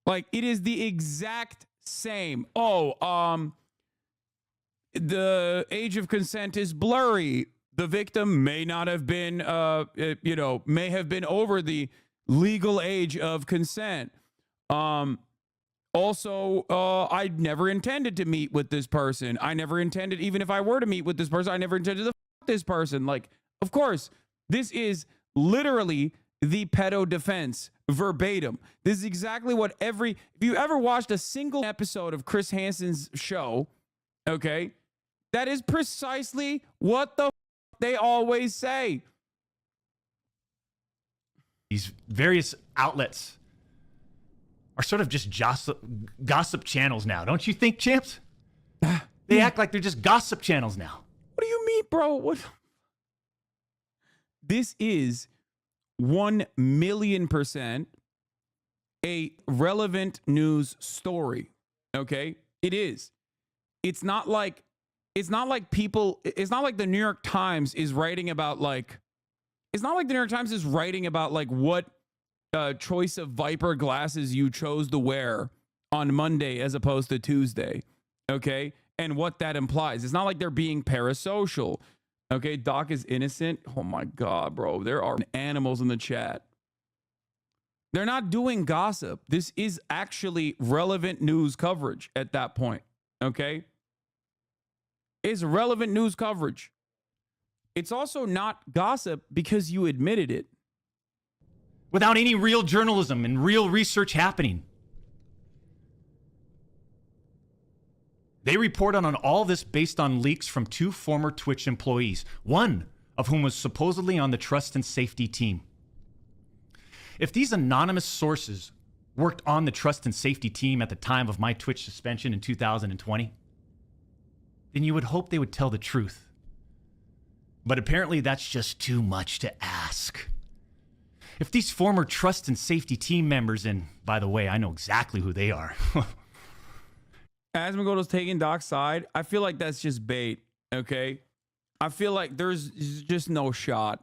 Like, it is the exact same. Oh, the age of consent is blurry. The victim may not have been, may have been over the legal age of consent. Also, I never intended to meet with this person. I never intended, even if I were to meet with this person, I never intended to fuck this person. Like, of course, this is literally the pedo defense, verbatim. This is exactly what if you ever watched a single episode of Chris Hansen's show, okay, that is precisely what the they always say. These various outlets are sort of just gossip channels now. Don't you think, champs? They act like they're just gossip channels now. What do you mean, bro? What? This is 1,000,000% a relevant news story. Okay? It is. It's not like people, it's not like the New York Times is writing about what choice of Viper glasses you chose to wear on Monday as opposed to Tuesday. Okay? And what that implies. It's not like they're being parasocial. Okay? Doc is innocent. Oh my God, bro. There are animals in the chat. They're not doing gossip. This is actually relevant news coverage at that point. Okay? It's relevant news coverage. It's also not gossip because you admitted it. Without any real journalism and real research happening. They report on all this based on leaks from 2 former Twitch employees, one of whom was supposedly on the trust and safety team. If these anonymous sources worked on the trust and safety team at the time of my Twitch suspension in 2020, then you would hope they would tell the truth. But apparently that's just too much to ask. If these former trust and safety team members, and by the way, I know exactly who they are. Asmongold's taking Doc's side. I feel like that's just bait, okay? I feel like there's just no shot,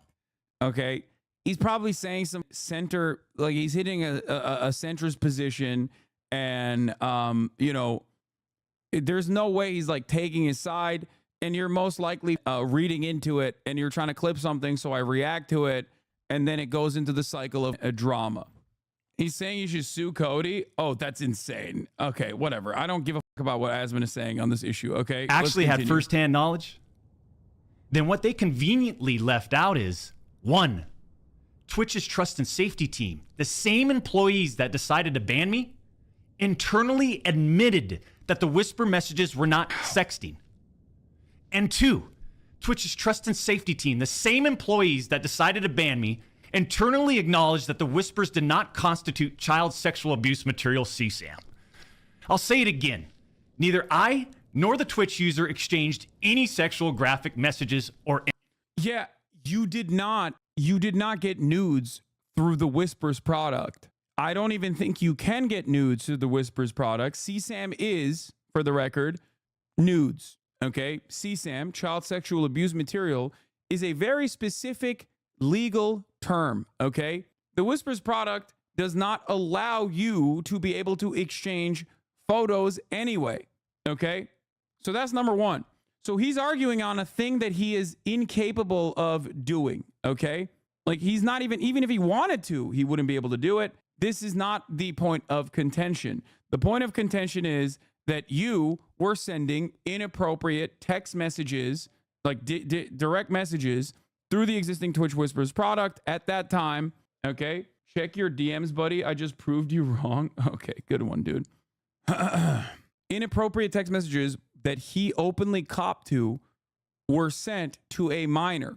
okay? He's probably saying some center, like he's hitting a centrist position, and, there's no way he's like taking his side, and you're most likely reading into it, and you're trying to clip something, so I react to it, and then it goes into the cycle of a drama. He's saying you should sue Cody. Oh, that's insane. Okay, whatever. I don't give a fuck about what Asmon is saying on this issue, okay? Actually had firsthand knowledge. Then what they conveniently left out is, 1, Twitch's trust and safety team, the same employees that decided to ban me, internally admitted that the whisper messages were not sexting. And 2, Twitch's trust and safety team, the same employees that decided to ban me, internally acknowledged that the whispers did not constitute child sexual abuse material CSAM. I'll say it again. Neither I nor the Twitch user exchanged any sexual graphic messages or... Yeah, you did not get nudes through the Whispers product. I don't even think you can get nudes through the Whispers product. CSAM is, for the record, nudes. Okay? CSAM, child sexual abuse material, is a very specific legal term. Okay? The Whispers product does not allow you to be able to exchange photos anyway. Okay? So that's number 1. So he's arguing on a thing that he is incapable of doing. Okay? Like he's not even if he wanted to, he wouldn't be able to do it. This is not the point of contention. The point of contention is that you were sending inappropriate text messages, like direct messages, through the existing Twitch Whispers product at that time. Okay? Check your DMs, buddy. I just proved you wrong. Okay, good one, dude. Inappropriate text messages that he openly copped to were sent to a minor.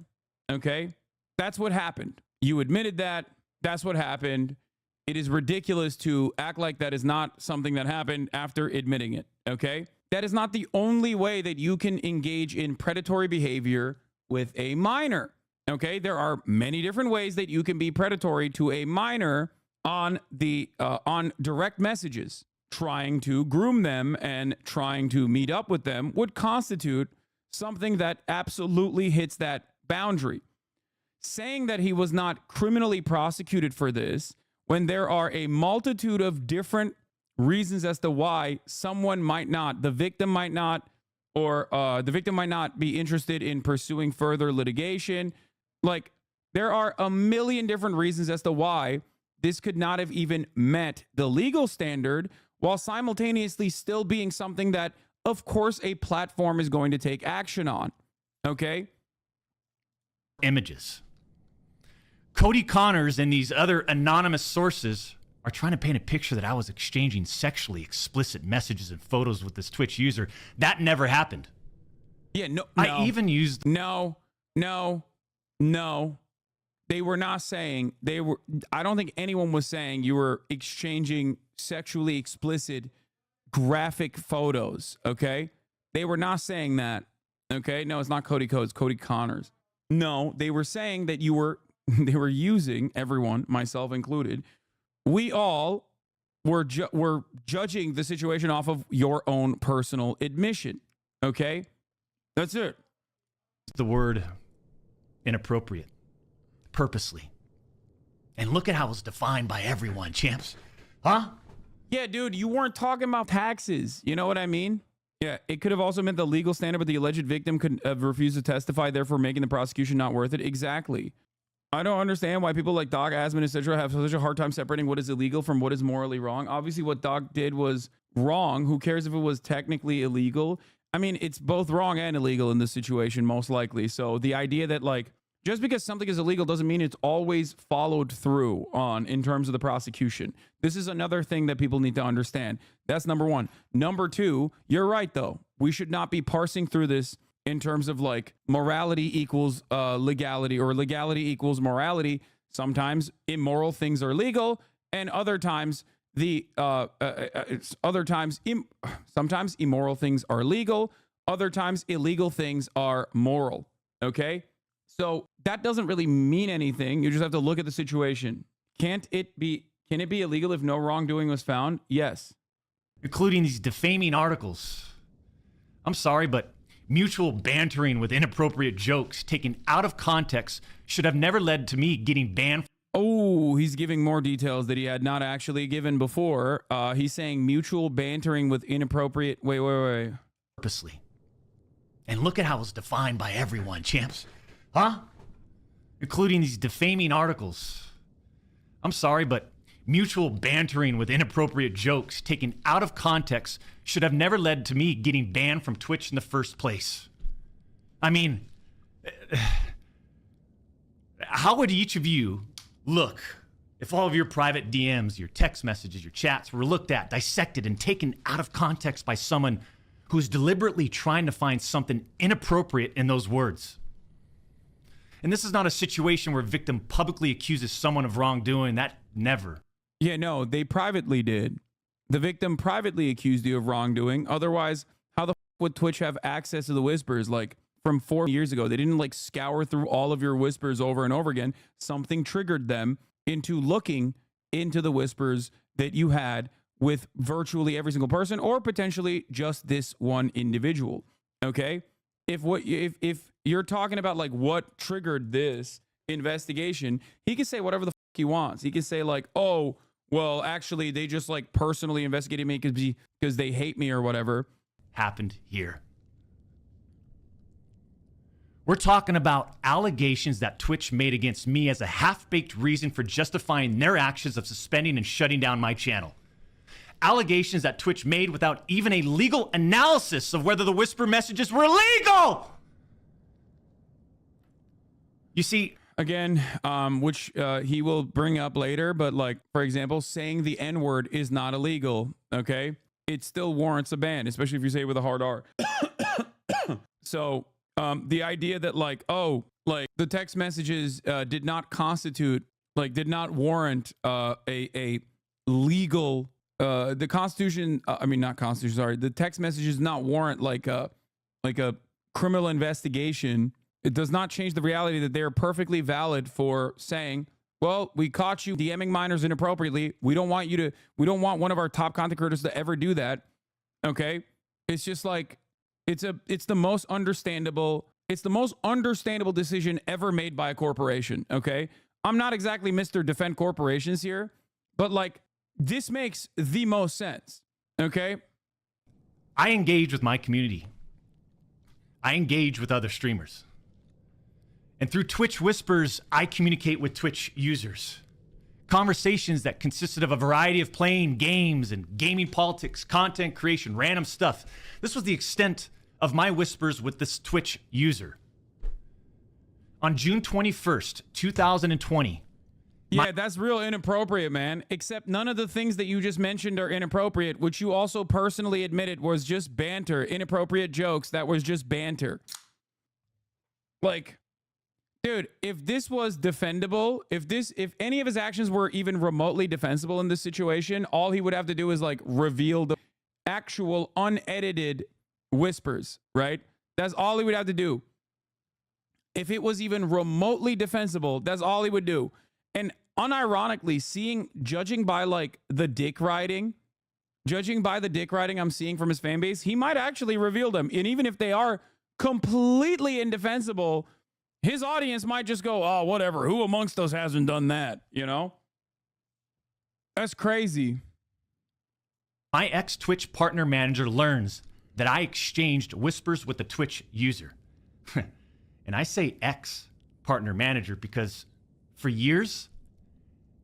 Okay? That's what happened. You admitted that. That's what happened. It is ridiculous to act like that is not something that happened after admitting it. Okay? That is not the only way that you can engage in predatory behavior with a minor. Okay, there are many different ways that you can be predatory to a minor on direct messages. Trying to groom them and trying to meet up with them would constitute something that absolutely hits that boundary. Saying that he was not criminally prosecuted for this when there are a multitude of different reasons as to why someone might not, the victim might not, or the victim might not be interested in pursuing further litigation. Like, there are a million different reasons as to why this could not have even met the legal standard, while simultaneously still being something that, of course, a platform is going to take action on. Okay? Images. Cody Connors and these other anonymous sources are trying to paint a picture that I was exchanging sexually explicit messages and photos with this Twitch user. That never happened. Yeah, no. I even used... No. They were not saying, I don't think anyone was saying you were exchanging sexually explicit graphic photos, okay? They were not saying that, okay? No, it's not Cody Codes, Cody Connors. No, they were saying that they were using, everyone, myself included, we all were judging the situation off of your own personal admission, okay? That's it. The word inappropriate. Purposely. And look at how it's defined by everyone, champs. Huh? Yeah, dude, you weren't talking about taxes. You know what I mean? Yeah, it could have also meant the legal standard, but the alleged victim could have refused to testify, therefore making the prosecution not worth it. Exactly. I don't understand why people like Doc, Asman, etc. have such a hard time separating what is illegal from what is morally wrong. Obviously, what Doc did was wrong. Who cares if it was technically illegal? I mean, it's both wrong and illegal in this situation, most likely. So the idea that, like, just because something is illegal doesn't mean it's always followed through on in terms of the prosecution. This is another thing that people need to understand. That's number one. Number two, you're right, though. We should not be parsing through this in terms of like morality equals legality or legality equals morality. Sometimes immoral things are legal, and other times sometimes immoral things are legal. Other times illegal things are moral. Okay. So that doesn't really mean anything. You just have to look at the situation. Can it be illegal if no wrongdoing was found? Yes. Including these defaming articles. I'm sorry, but mutual bantering with inappropriate jokes taken out of context should have never led to me getting banned. Oh, he's giving more details that he had not actually given before. He's saying mutual bantering with inappropriate... Wait. Purposely. And look at how it's defined by everyone, champs. Huh? Including these defaming articles. I'm sorry, but mutual bantering with inappropriate jokes taken out of context should have never led to me getting banned from Twitch in the first place. I mean, how would each of you look if all of your private DMs, your text messages, your chats were looked at, dissected, and taken out of context by someone who's deliberately trying to find something inappropriate in those words? And this is not a situation where a victim publicly accuses someone of wrongdoing. That never. Yeah, no, they privately did. The victim privately accused you of wrongdoing. Otherwise, how the would Twitch have access to the whispers? Like, from 4 years ago, they didn't like scour through all of your whispers over and over again. Something triggered them into looking into the whispers that you had with virtually every single person, or potentially just this one individual. Okay? If you're talking about like what triggered this investigation, he can say whatever the he wants. He can say like, oh, well, actually, they just like personally investigated me because they hate me or whatever. Happened here. We're talking about allegations that Twitch made against me as a half-baked reason for justifying their actions of suspending and shutting down my channel. Allegations that Twitch made without even a legal analysis of whether the whisper messages were legal. You see, again, which he will bring up later, but like, for example, saying the N-word is not illegal, okay? It still warrants a ban, especially if you say it with a hard R. So the idea that like, oh, like the text messages did not warrant a legal, the Constitution, not Constitution, sorry, the text messages not warrant like a criminal investigation It does not change the reality that they are perfectly valid for saying, well, we caught you DMing minors inappropriately. We don't want one of our top content creators to ever do that. Okay. It's just like, it's the most understandable decision ever made by a corporation. Okay. I'm not exactly Mr. Defend Corporations here, but like, this makes the most sense. Okay. I engage with my community. I engage with other streamers. And through Twitch Whispers, I communicate with Twitch users. Conversations that consisted of a variety of playing games and gaming politics, content creation, random stuff. This was the extent of my whispers with this Twitch user. On June 21st, 2020. Yeah, that's real inappropriate, man. Except none of the things that you just mentioned are inappropriate, which you also personally admitted was just banter, inappropriate jokes that was just banter. Like, dude, if this was defendable, if any of his actions were even remotely defensible in this situation, all he would have to do is like reveal the actual unedited whispers, right? That's all he would have to do. If it was even remotely defensible, that's all he would do. And unironically, judging by the dick riding I'm seeing from his fan base, he might actually reveal them. And even if they are completely indefensible, his audience might just go, oh, whatever. Who amongst us hasn't done that? You know? That's crazy. My ex-Twitch partner manager learns that I exchanged whispers with a Twitch user. And I say ex-partner manager because for years,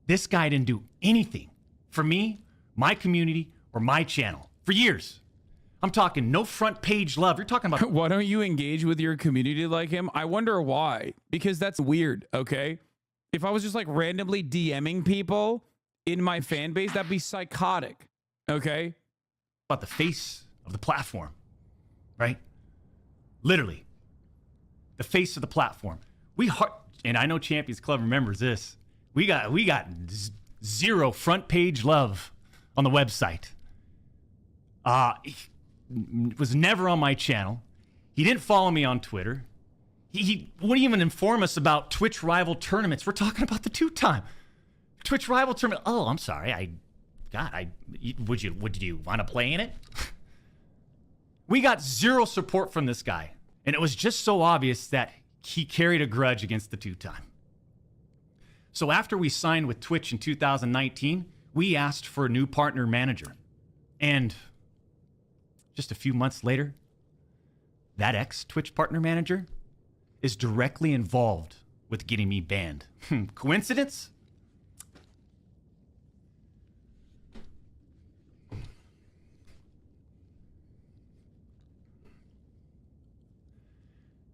this guy didn't do anything for me, my community, or my channel. For years. I'm talking no front page love. You're talking about... Why don't you engage with your community like him? I wonder why. Because that's weird, okay? If I was just like randomly DMing people in my fan base, that'd be psychotic, okay? About the face of the platform, right? Literally. The face of the platform. And I know Champions Club remembers this. We got zero front page love on the website. Was never on my channel. He didn't follow me on Twitter. He wouldn't even inform us about Twitch rival tournaments. We're talking about the two-time Twitch rival tournament. Oh, I'm sorry. Would you want to play in it? We got zero support from this guy. And it was just so obvious that he carried a grudge against the two-time. So after we signed with Twitch in 2019, we asked for a new partner manager. And just a few months later, that ex-Twitch partner manager is directly involved with getting me banned. Coincidence?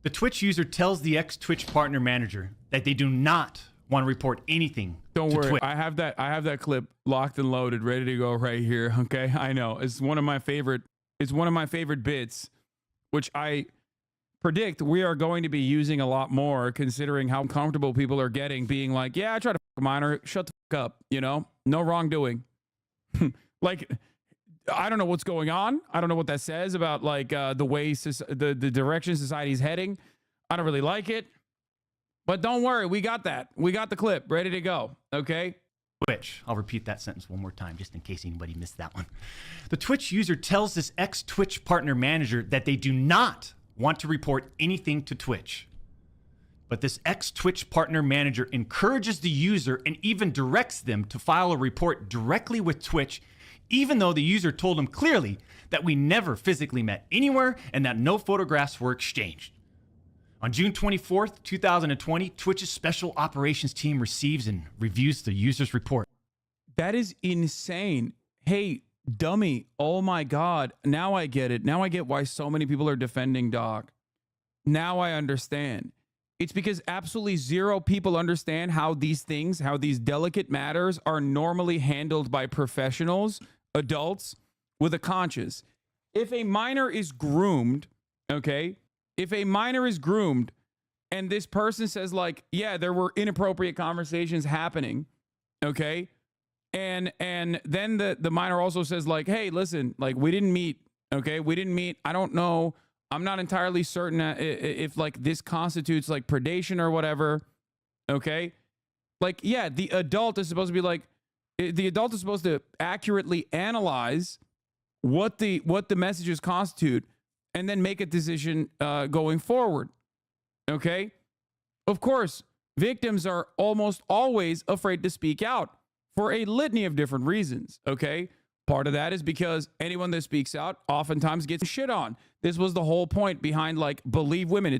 The Twitch user tells the ex-Twitch partner manager that they do not want to report anything. Don't worry, Twitch. I have that clip locked and loaded, ready to go right here. Okay, I know it's one of my favorite. It's one of my favorite bits, which I predict we are going to be using a lot more, considering how comfortable people are getting, being like, "Yeah, I tried to fuck a minor, shut the fuck up," you know, no wrongdoing. Like, I don't know what's going on. I don't know what that says about like the way the direction society's heading. I don't really like it. But don't worry, we got that. We got the clip ready to go. Okay. Twitch. I'll repeat that sentence one more time just in case anybody missed that one. The Twitch user tells this ex-Twitch partner manager that they do not want to report anything to Twitch. But this ex-Twitch partner manager encourages the user and even directs them to file a report directly with Twitch, even though the user told him clearly that we never physically met anywhere and that no photographs were exchanged. On June 24th, 2020, Twitch's special operations team receives and reviews the user's report. That is insane. Hey, dummy. Oh my God. Now I get it. Now I get why so many people are defending Doc. Now I understand. It's because absolutely zero people understand how these things, how these delicate matters are normally handled by professionals, adults with a conscience. If a minor is groomed, okay? If a minor is groomed and this person says like, yeah, there were inappropriate conversations happening, okay? And then the minor also says like, hey, listen, like we didn't meet, okay? We didn't meet. I don't know I'm not entirely certain if like this constitutes like predation or whatever. Okay. Like, yeah, the adult is supposed to be like, the adult is supposed to accurately analyze what the messages constitute and then make a decision going forward. Okay. Of course, victims are almost always afraid to speak out for a litany of different reasons. Okay. Part of that is because anyone that speaks out oftentimes gets shit on. This was the whole point behind like believe women.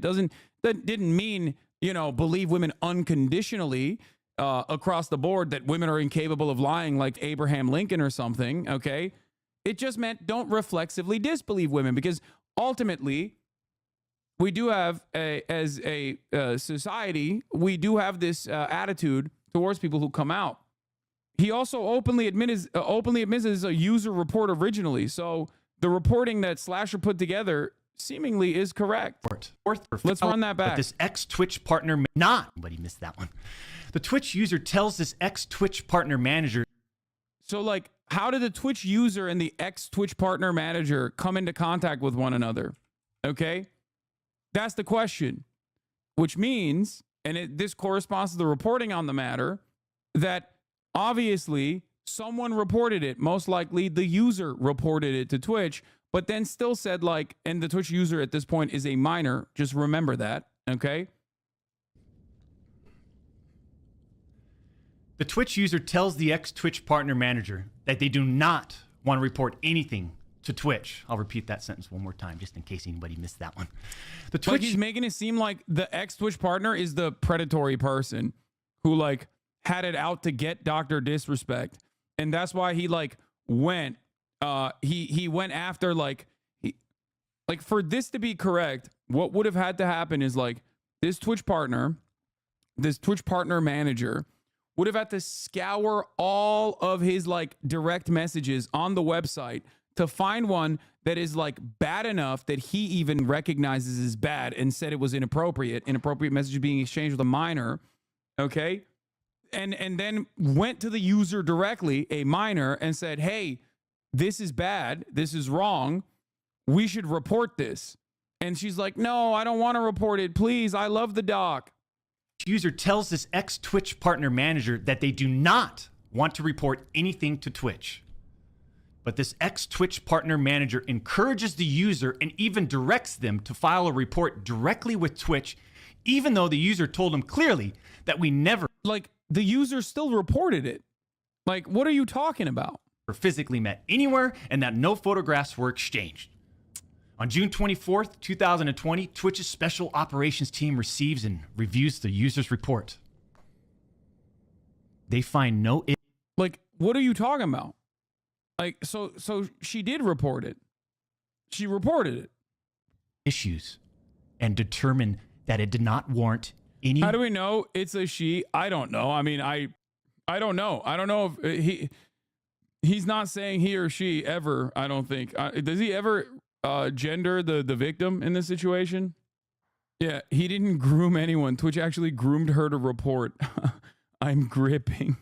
That didn't mean, you know, believe women unconditionally across the board, that women are incapable of lying like Abraham Lincoln or something. Okay. It just meant don't reflexively disbelieve women, because ultimately we do have as a society, we do have this attitude towards people who come out. He also openly admits it's a user report originally. So the reporting that Slasher put together seemingly is correct. Let's run that back. But this ex-Twitch partner, nobody missed that one. The Twitch user tells this ex-Twitch partner manager. So like, how did the Twitch user and the ex-Twitch partner manager come into contact with one another? Okay. That's the question, which means, and this corresponds to the reporting on the matter, that obviously someone reported it. Most likely the user reported it to Twitch, but then still said like, and the Twitch user at this point is a minor. Just remember that. Okay. The Twitch user tells the ex-Twitch partner manager that they do not want to report anything to Twitch. I'll repeat that sentence one more time just in case anybody missed that one. The Twitch, like, he's making it seem like the ex-Twitch partner is the predatory person who like had it out to get Dr. Disrespect. And that's why he like went, he went after like for this to be correct, what would have had to happen is like this Twitch partner manager would have had to scour all of his like direct messages on the website to find one that is like bad enough that he even recognizes as bad and said it was inappropriate messages being exchanged with a minor. Okay. And then went to the user directly, a minor, and said, hey, this is bad. This is wrong. We should report this. And she's like, no, I don't want to report it. Please. I love the doc. User tells this ex-Twitch partner manager that they do not want to report anything to Twitch. But this ex-Twitch partner manager encourages the user and even directs them to file a report directly with Twitch, even though the user told him clearly that we never... Like, the user still reported it. Like, what are you talking about? ...physically met anywhere and that no photographs were exchanged. On June 24th, 2020, Twitch's special operations team receives and reviews the user's report. They find no... Like, what are you talking about? Like, so she did report it. She reported it. ...issues and determined that it did not warrant any... How do we know it's a she? I don't know. I mean, I don't know. I don't know if he's not saying he or she ever, I don't think. Does he ever gender the victim in this situation? Yeah, he didn't groom anyone. Twitch actually groomed her to report. I'm gripping.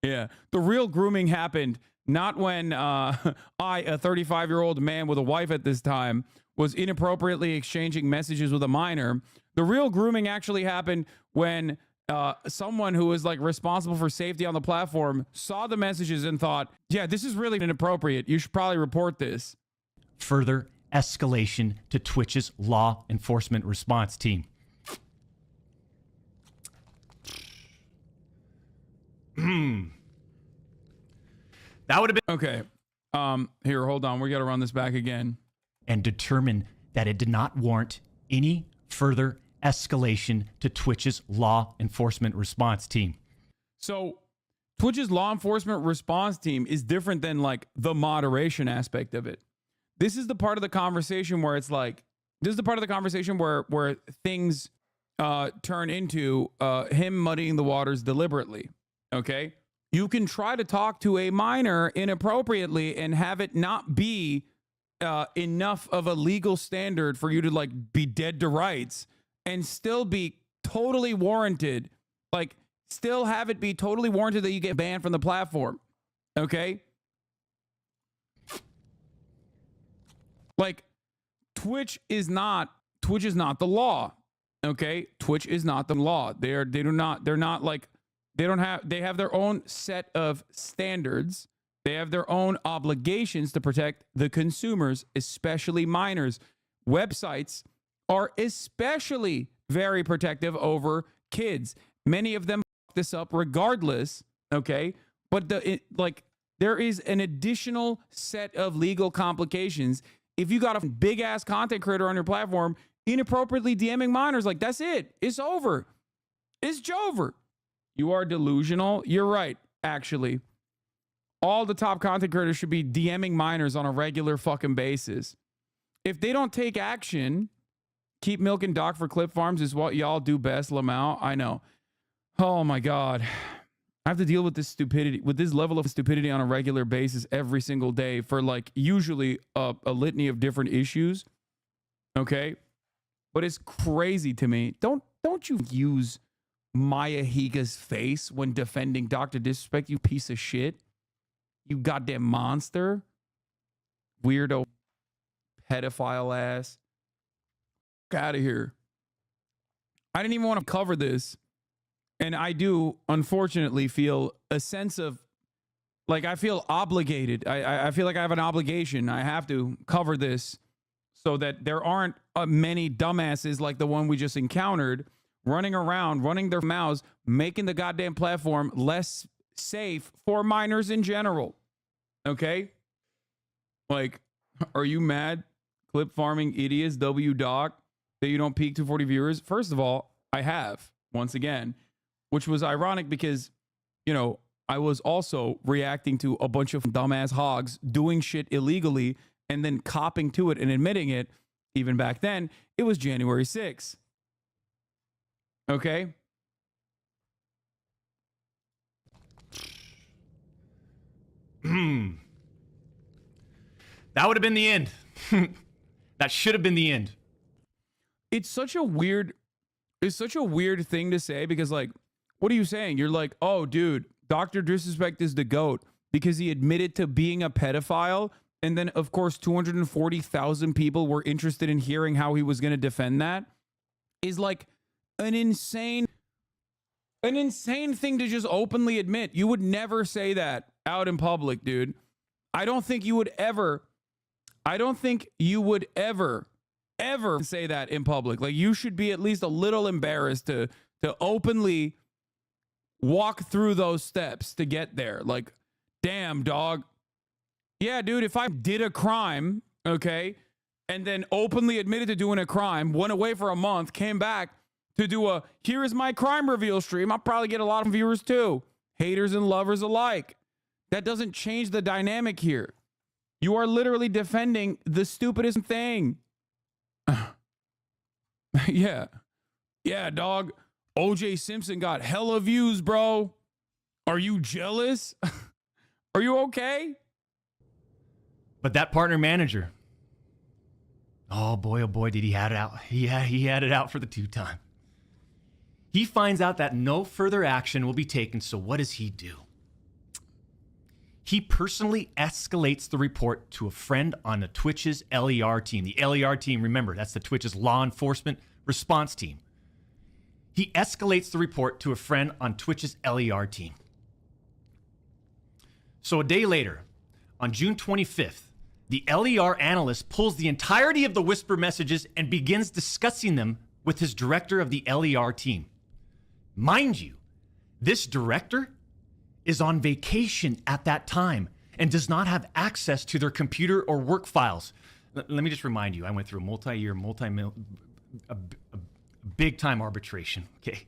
Yeah, the real grooming happened not when I, a 35-year-old man with a wife at this time, was inappropriately exchanging messages with a minor. The real grooming actually happened when someone who was like responsible for safety on the platform saw the messages and thought, yeah, this is really inappropriate. You should probably report this. Further escalation to Twitch's law enforcement response team. That would have been... Okay. Here, hold on. We got to run this back again. And determined that it did not warrant any further escalation to Twitch's law enforcement response team. So Twitch's law enforcement response team is different than like the moderation aspect of it. This is the part of the conversation where it's like, this is the part of the conversation where things turn into him muddying the waters deliberately. Okay. You can try to talk to a minor inappropriately and have it not be enough of a legal standard for you to like be dead to rights and still be totally warranted. Like, still have it be totally warranted that you get banned from the platform. Okay. Like, Twitch is not the law. Okay? Twitch is not the law. They have their own set of standards. They have their own obligations to protect the consumers, especially minors. Websites are especially very protective over kids. Many of them fuck this up regardless, okay? But there is an additional set of legal complications. If you got a big ass content creator on your platform inappropriately DMing minors, like, that's it. It's over. It's over. You are delusional. You're right, actually. All the top content creators should be DMing minors on a regular fucking basis. If they don't take action, keep milking Doc for clip farms is what y'all do best, Lamau. I know. Oh my God. I have to deal with this stupidity, with this level of stupidity on a regular basis every single day for like usually a litany of different issues. Okay? But it's crazy to me. Don't you use Maya Higa's face when defending Dr. Disrespect, you piece of shit. You goddamn monster. Weirdo. Pedophile ass. Get out of here. I didn't even want to cover this. And I do, unfortunately, feel a sense of, like, I feel obligated. I feel like I have an obligation. I have to cover this so that there aren't many dumbasses like the one we just encountered running around, running their mouths, making the goddamn platform less safe for minors in general. Okay? Like, are you mad, clip farming idiots, W-Doc, that you don't peak 240 viewers? First of all, I have, once again, which was ironic because, you know, I was also reacting to a bunch of dumbass hogs doing shit illegally and then copping to it and admitting it. Even back then, it was January 6th. Okay? That would have been the end. That should have been the end. It's such a weird thing to say because, like, what are you saying? You're like, oh, dude, Dr. Disrespect is the GOAT because he admitted to being a pedophile. And then, of course, 240,000 people were interested in hearing how he was going to defend that. Is like an insane thing to just openly admit. You would never say that out in public, dude. I don't think you would ever ever say that in public. Like, you should be at least a little embarrassed to openly walk through those steps to get there. Like, damn, dog. Yeah, dude, if I did a crime, okay, and then openly admitted to doing a crime, went away for a month, came back to do a here is my crime reveal stream, I'll probably get a lot of viewers too. Haters and lovers alike. That doesn't change the dynamic here. You are literally defending the stupidest thing. Yeah. Yeah, dog. OJ Simpson got hella views, bro. Are you jealous? Are you okay? But that partner manager, oh boy, did he had it out. He had it out for the two-time. He finds out that no further action will be taken, so what does he do? He personally escalates the report to a friend on the Twitch's LER team. The LER team, remember, that's the Twitch's law enforcement response team. He escalates the report to a friend on Twitch's LER team. So a day later, on June 25th, the LER analyst pulls the entirety of the whisper messages and begins discussing them with his director of the LER team. Mind you, this director is on vacation at that time and does not have access to their computer or work files. Let me just remind you, I went through a multi-year, a big-time arbitration, okay?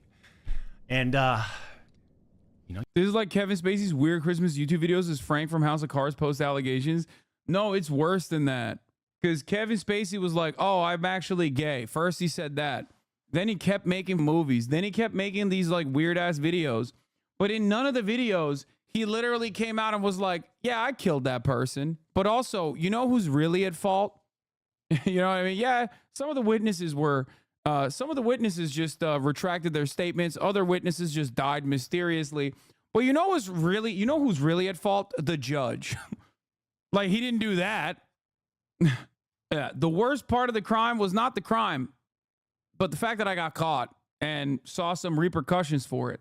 And, you know. This is like Kevin Spacey's weird Christmas YouTube videos as Frank from House of Cards post allegations. No, it's worse than that. Because Kevin Spacey was like, oh, I'm actually gay. First he said that. Then he kept making movies. Then he kept making these like weird-ass videos. But in none of the videos, he literally came out and was like, yeah, I killed that person. But also, you know who's really at fault? You know what I mean? Yeah, some of the witnesses just retracted their statements. Other witnesses just died mysteriously. But you know who's really at fault? The judge. Like, he didn't do that. Yeah, the worst part of the crime was not the crime, but the fact that I got caught and saw some repercussions for it.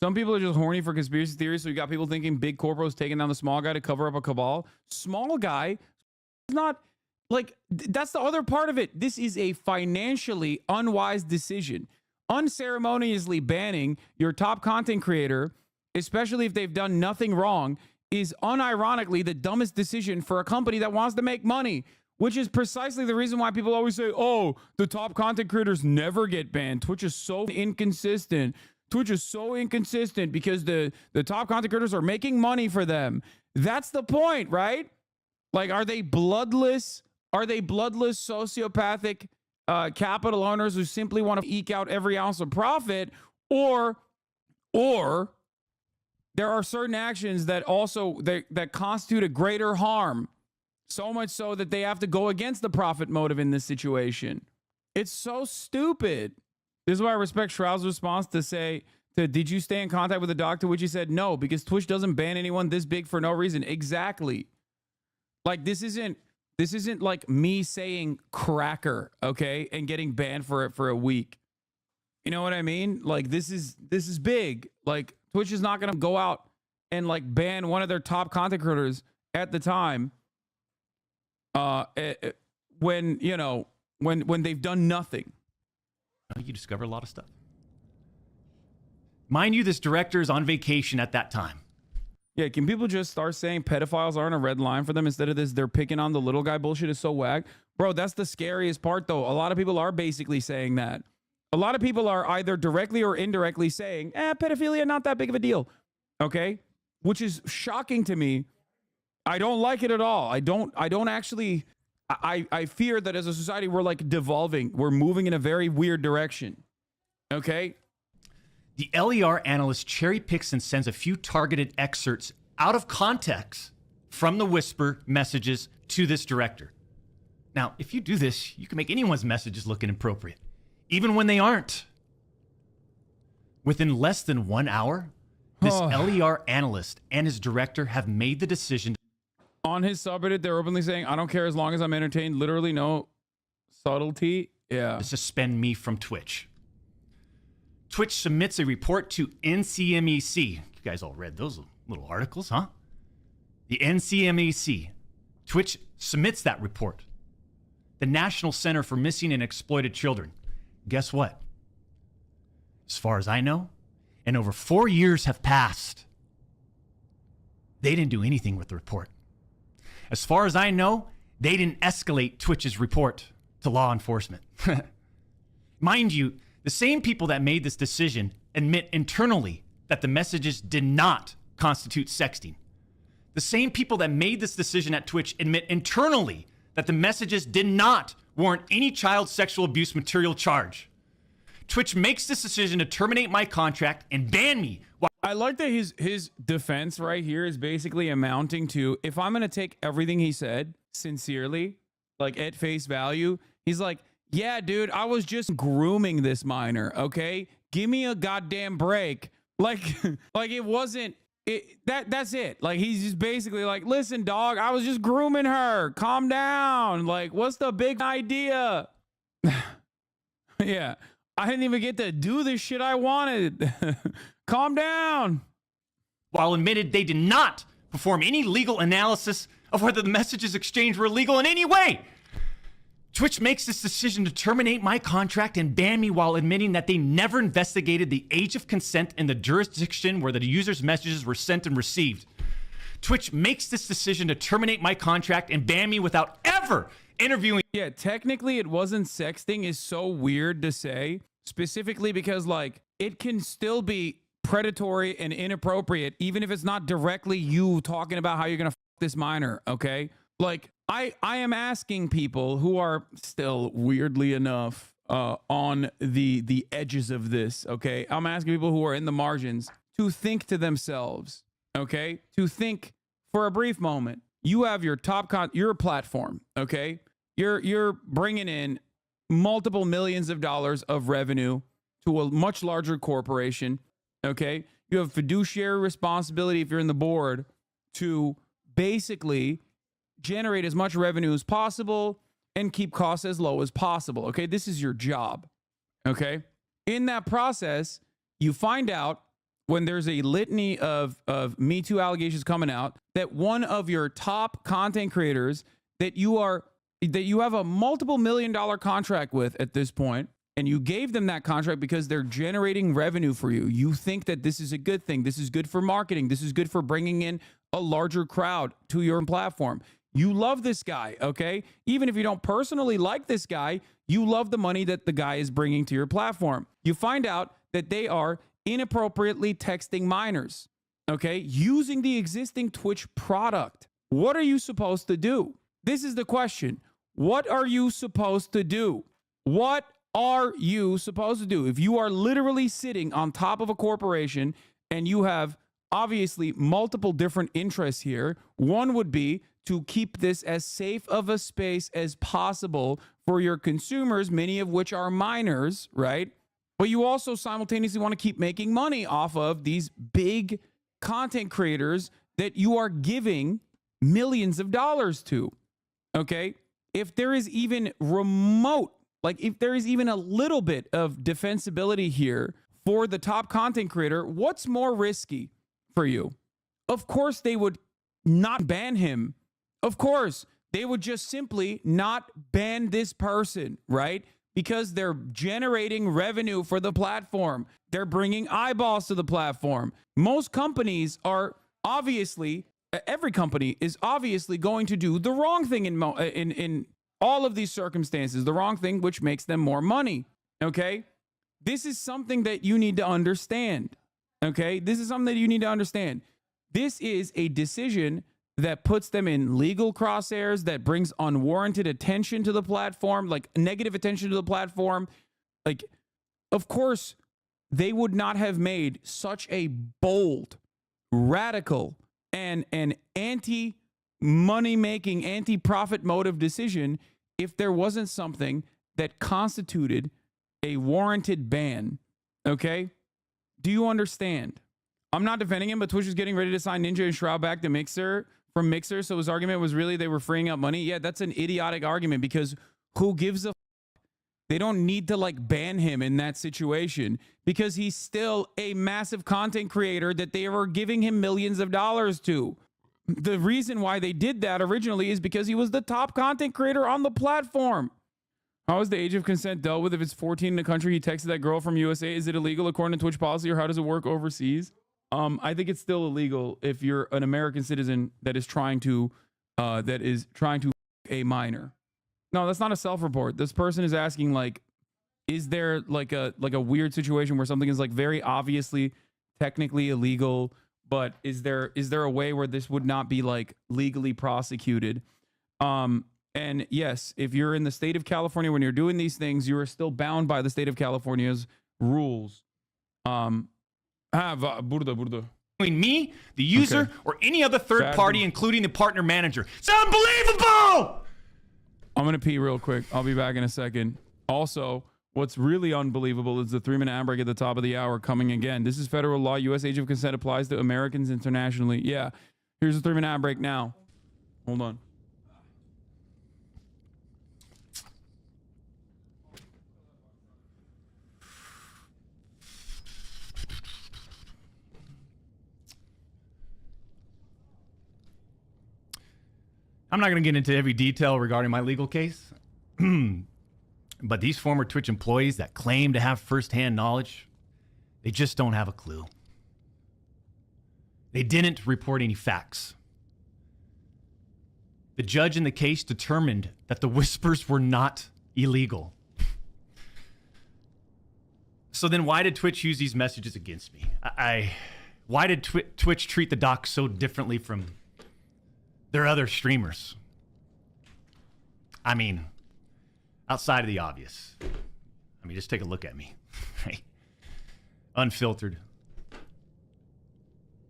Some people are just horny for conspiracy theories, so you got people thinking big corporates taking down the small guy to cover up a cabal. Small guy is not like that's the other part of it. This is a financially unwise decision. Unceremoniously banning your top content creator, especially if they've done nothing wrong, is unironically the dumbest decision for a company that wants to make money, which is precisely the reason why people always say, oh, the top content creators never get banned. Twitch is so inconsistent. Twitch is so inconsistent because the top content creators are making money for them. That's the point, right? Like, are they bloodless? Are they bloodless, sociopathic capital owners who simply want to eke out every ounce of profit? Or there are certain actions that also that constitute a greater harm, so much so that they have to go against the profit motive in this situation. It's so stupid. This is why I respect Shroud's response to say, did you stay in contact with the doctor? Which he said, no, because Twitch doesn't ban anyone this big for no reason. Exactly. Like, this isn't like me saying cracker, okay, and getting banned for it for a week. You know what I mean? Like, this is big. Like, Twitch is not going to go out and like ban one of their top content creators at the time when, you know, when they've done nothing. You discover a lot of stuff. Mind you, this director is on vacation at that time. Yeah, can people just start saying pedophiles aren't a red line for them instead of this? They're picking on the little guy bullshit is so whack. Bro, that's the scariest part, though. A lot of people are basically saying that. A lot of people are either directly or indirectly saying, pedophilia, not that big of a deal. Okay? Which is shocking to me. I don't like it at all. I don't actually... I fear that as a society, we're like devolving. We're moving in a very weird direction. Okay? The LER analyst cherry picks and sends a few targeted excerpts out of context from the whisper messages to this director. Now, if you do this, you can make anyone's messages look inappropriate, even when they aren't. Within less than 1 hour, this LER analyst and his director have made the decision. On his subreddit, they're openly saying, I don't care as long as I'm entertained. Literally no subtlety. Yeah. To suspend me from Twitch. Twitch submits a report to NCMEC. You guys all read those little articles, huh? The NCMEC. Twitch submits that report. The National Center for Missing and Exploited Children. Guess what? As far as I know, and over 4 years have passed, they didn't do anything with the report. As far as I know, they didn't escalate Twitch's report to law enforcement. Mind you, the same people that made this decision admit internally that the messages did not constitute sexting. The same people that made this decision at Twitch admit internally that the messages did not warrant any child sexual abuse material charge. Twitch makes this decision to terminate my contract and ban me. I like that his defense right here is basically amounting to, if I'm going to take everything he said sincerely, like at face value, he's like, yeah, dude, I was just grooming this minor, okay? Give me a goddamn break. Like it wasn't, that's it. Like, he's just basically like, listen, dog, I was just grooming her. Calm down. Like, what's the big idea? Yeah, I didn't even get to do the shit I wanted. Calm down. While admitted they did not perform any legal analysis of whether the messages exchanged were illegal in any way. Twitch makes this decision to terminate my contract and ban me while admitting that they never investigated the age of consent in the jurisdiction where the user's messages were sent and received. Twitch makes this decision to terminate my contract and ban me without ever interviewing. Yeah, technically it wasn't sexting is so weird to say, specifically because like it can still be predatory and inappropriate even if it's not directly you talking about how you're gonna f this minor, okay? Like I am asking people who are still weirdly enough on the edges of this, okay? I'm asking people who are in the margins to think to themselves, okay? To think for a brief moment. You have your your platform, okay? You're bringing in multiple millions of dollars of revenue to a much larger corporation, okay? You have fiduciary responsibility if you're in the board to basically generate as much revenue as possible and keep costs as low as possible. Okay, this is your job. Okay, in that process, you find out when there's a litany of Me Too allegations coming out that one of your top content creators that you have a multiple $1 million contract with at this point, and you gave them that contract because they're generating revenue for you. You think that this is a good thing. This is good for marketing. This is good for bringing in a larger crowd to your platform. You love this guy, okay? Even if you don't personally like this guy, you love the money that the guy is bringing to your platform. You find out that they are inappropriately texting minors, okay? Using the existing Twitch product. What are you supposed to do? This is the question. What are you supposed to do? What are you supposed to do? If you are literally sitting on top of a corporation and you have obviously multiple different interests here, one would be to keep this as safe of a space as possible for your consumers, many of which are minors, right? But you also simultaneously want to keep making money off of these big content creators that you are giving millions of dollars to, okay? If there is even remote, like if there is even a little bit of defensibility here for the top content creator, what's more risky for you? Of course, they would not ban him. Of course, they would just simply not ban this person, right? Because they're generating revenue for the platform. They're bringing eyeballs to the platform. Most companies are obviously, every company is obviously going to do the wrong thing in all of these circumstances, the wrong thing, which makes them more money, okay? This is something that you need to understand, okay? This is something that you need to understand. This is a decision that puts them in legal crosshairs, that brings unwarranted attention to the platform, like negative attention to the platform. Like, of course, they would not have made such a bold, radical, and an anti-money-making, anti-profit motive decision if there wasn't something that constituted a warranted ban, okay? Do you understand? I'm not defending him, but Twitch is getting ready to sign Ninja and Shroud back to Mixer from Mixer, so his argument was really they were freeing up money. Yeah, that's an idiotic argument because who gives a f? They don't need to like ban him in that situation because he's still a massive content creator that they were giving him millions of dollars to. The reason why they did that originally is because he was the top content creator on the platform. How is the age of consent dealt with if it's 14 in the country? He texted that girl from USA. Is it illegal according to Twitch policy, or how does it work overseas? I think it's still illegal if you're an American citizen that is trying to a minor. No, that's not a self-report. This person is asking, like, is there like a weird situation where something is like very obviously technically illegal, but is there a way where this would not be like legally prosecuted? And yes, if you're in the state of California when you're doing these things, you are still bound by the state of California's rules. Between me, the user, or any other third party, including the partner manager. It's unbelievable! I'm going to pee real quick. I'll be back in a second. Also, what's really unbelievable is the 3-minute ad break at the top of the hour coming again. This is federal law. U.S. age of consent applies to Americans internationally. Yeah. Here's the 3-minute ad break now. Hold on. I'm not going to get into every detail regarding my legal case, but these former Twitch employees that claim to have firsthand knowledge, they just don't have a clue. They didn't report any facts. The judge in the case determined that the whispers were not illegal. So then why did Twitch use these messages against me? Why did Twitch treat the doc so differently from their other streamers? I mean, outside of the obvious. I mean, just take a look at me. Right? Unfiltered.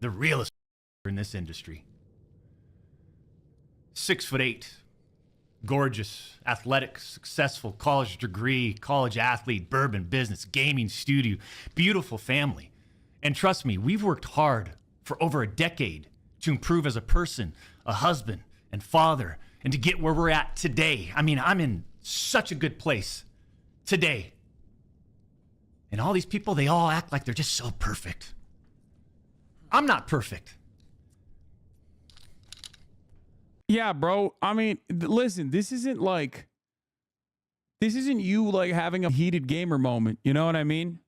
The realest in this industry. 6'8", gorgeous, athletic, successful, college degree, college athlete, bourbon business, gaming studio, beautiful family. And trust me, we've worked hard for over a decade to improve as a person, a husband and father, and to get where we're at today. I mean, I'm in such a good place today. And all these people, they all act like they're just so perfect. I'm not perfect. Yeah, bro. I mean, listen, this isn't you like having a heated gamer moment. You know what I mean?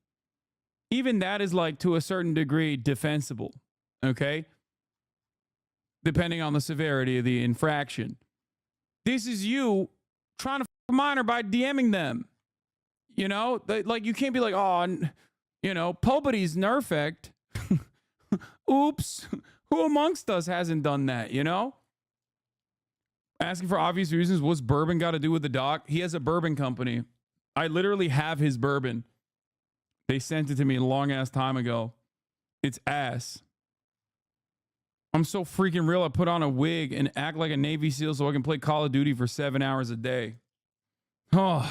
Even that is like to a certain degree defensible. Okay. Depending on the severity of the infraction. This is you trying to f a minor by DMing them. You know, like you can't be like, oh, you know, Pobody's nerfect. Oops. Who amongst us hasn't done that, you know? Asking for obvious reasons. What's bourbon got to do with the doc? He has a bourbon company. I literally have his bourbon. They sent it to me a long ass time ago. It's ass. I'm so freaking real. I put on a wig and act like a Navy SEAL so I can play Call of Duty for 7 hours a day. Oh,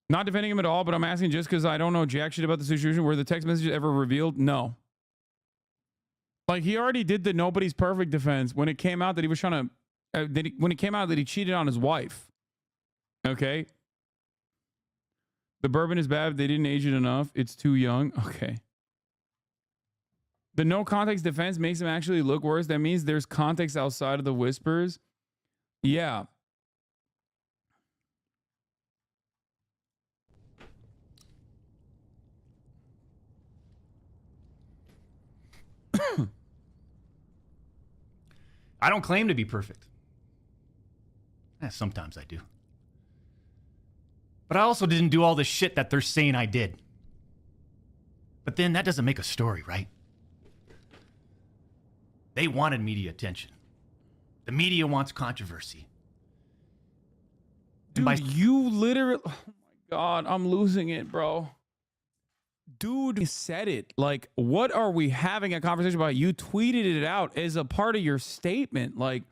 not defending him at all, but I'm asking just because I don't know jack shit about the situation. Were the text messages ever revealed? No. Like, he already did the nobody's perfect defense when it came out that he was trying to, when it came out that he cheated on his wife. Okay. The bourbon is bad. They didn't age it enough. It's too young. Okay. The no context defense makes him actually look worse. That means there's context outside of the whispers. Yeah. I don't claim to be perfect. Sometimes I do. But I also didn't do all the shit that they're saying I did. But then that doesn't make a story, right? They wanted media attention. The media wants controversy. Dude, you literally... Oh my God, I'm losing it, bro. Dude said it. Like, what are we having a conversation about? You tweeted it out as a part of your statement. Like,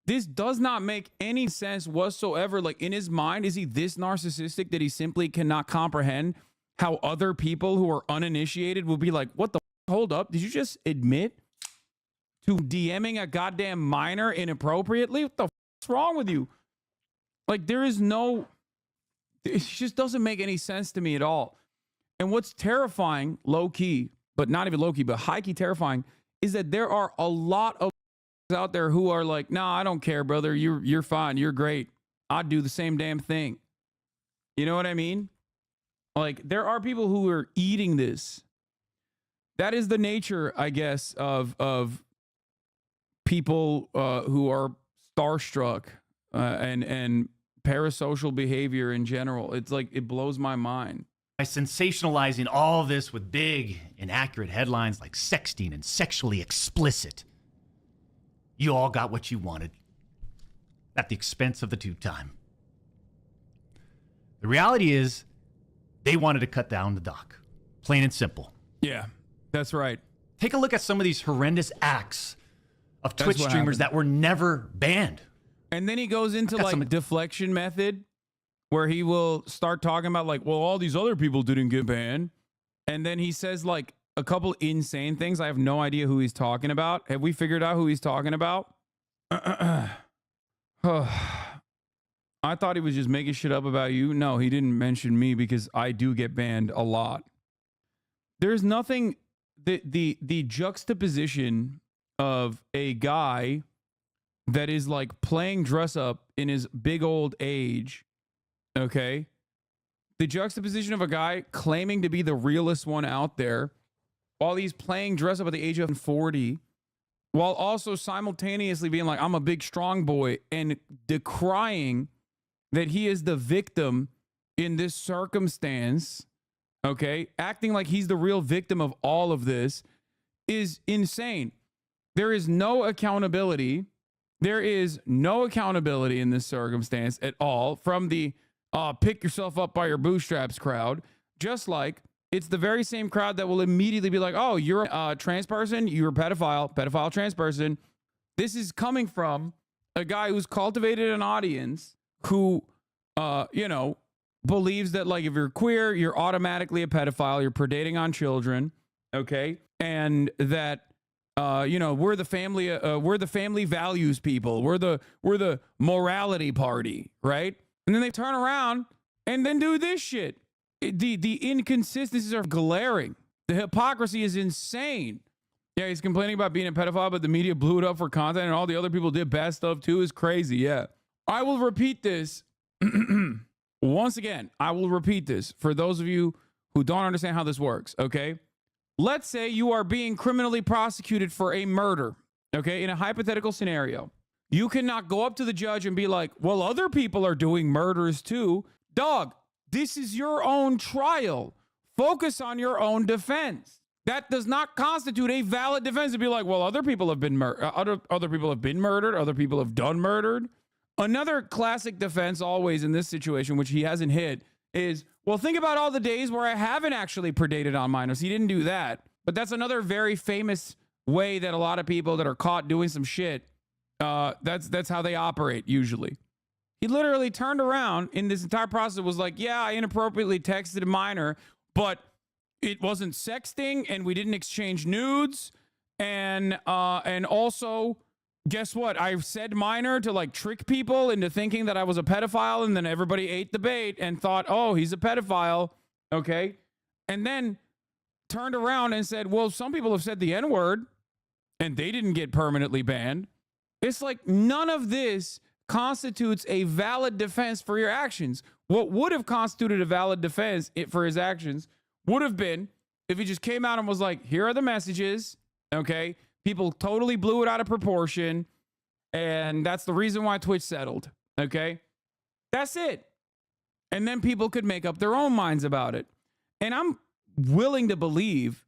this does not make any sense whatsoever. Like, in his mind, is he this narcissistic that he simply cannot comprehend how other people who are uninitiated will be like, what the f-? Hold up. Did you just admit to DMing a goddamn minor inappropriately? What the f-'s wrong with you? Like, there is no... It just doesn't make any sense to me at all. And what's terrifying, low-key, but not even low-key, but high-key terrifying, is that there are a lot of out there who are like, no, I don't care, brother. You're fine. You're great. I'd do the same damn thing. You know what I mean? Like, there are people who are eating this. That is the nature, I guess, of people who are starstruck and parasocial behavior in general. It's like, it blows my mind. By sensationalizing all this with big, inaccurate headlines like sexting and sexually explicit, you all got what you wanted at the expense of the tube time. The reality is, they wanted to cut down the doc. Plain and simple. Yeah, that's right. Take a look at some of these horrendous acts of Twitch streamers that were never banned. And then he goes into like deflection method, where he will start talking about like, well, all these other people didn't get banned. And then he says like a couple insane things. I have no idea who he's talking about. Have we figured out who he's talking about? I thought he was just making shit up about you. No, he didn't mention me because I do get banned a lot. There's nothing, the juxtaposition of a guy that is like playing dress up in his big old age. Okay. The juxtaposition of a guy claiming to be the realest one out there while he's playing dress up at the age of 40, while also simultaneously being like, I'm a big strong boy, and decrying that he is the victim in this circumstance. Okay. Acting like he's the real victim of all of this is insane. There is no accountability. There is no accountability in this circumstance at all from the pick yourself up by your bootstraps crowd. Just like it's the very same crowd that will immediately be like, oh, you're a trans person, you're a pedophile trans person. This is coming from a guy who's cultivated an audience who, believes that like if you're queer, you're automatically a pedophile, you're predating on children, okay? And that we're the family values people. We're the morality party, right? And then they turn around and then do this shit. The inconsistencies are glaring. The hypocrisy is insane. Yeah, he's complaining about being a pedophile, but the media blew it up for content and all the other people did bad stuff too. Is crazy. Yeah. I will repeat this once again. I will repeat this for those of you who don't understand how this works, okay? Let's say you are being criminally prosecuted for a murder, okay? In a hypothetical scenario, you cannot go up to the judge and be like, well, other people are doing murders too. Dog, this is your own trial. Focus on your own defense. That does not constitute a valid defense to be like, well, other people have been murdered. Other people have been murdered. Other people have done murdered. Another classic defense always in this situation, which he hasn't hit, is, well, think about all the days where I haven't actually predated on minors. He didn't do that. But that's another very famous way that a lot of people that are caught doing some shit, that's how they operate usually. He literally turned around in this entire process, was like, yeah, I inappropriately texted a minor, but it wasn't sexting and we didn't exchange nudes. And also, guess what? I said minor to like trick people into thinking that I was a pedophile, and then everybody ate the bait and thought, oh, he's a pedophile. Okay. And then turned around and said, well, some people have said the N-word and they didn't get permanently banned. It's like none of this constitutes a valid defense for your actions. What would have constituted a valid defense for his actions would have been if he just came out and was like, here are the messages. Okay. People totally blew it out of proportion. And that's the reason why Twitch settled. Okay. That's it. And then people could make up their own minds about it. And I'm willing to believe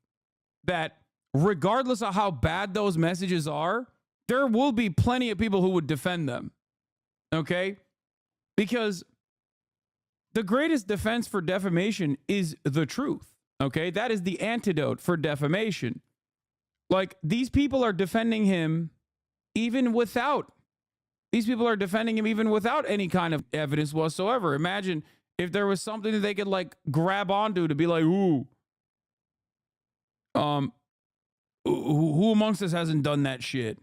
that regardless of how bad those messages are, there will be plenty of people who would defend them. Okay. Because the greatest defense for defamation is the truth. Okay. That is the antidote for defamation. Like, these people are defending him even without any kind of evidence whatsoever. Imagine if there was something that they could like grab onto to be like, ooh, who amongst us hasn't done that shit?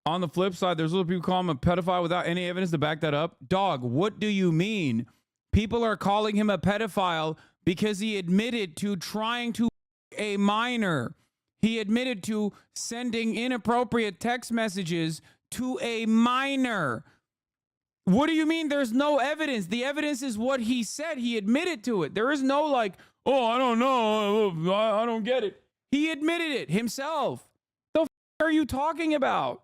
On the flip side, there's other people call him a pedophile without any evidence to back that up. Dog, what do you mean? People are calling him a pedophile because he admitted to trying to a minor. He admitted to sending inappropriate text messages to a minor. What do you mean there's no evidence? The evidence is what he said. He admitted to it. There is no like, oh, I don't know. I don't get it. He admitted it himself. The f are you talking about?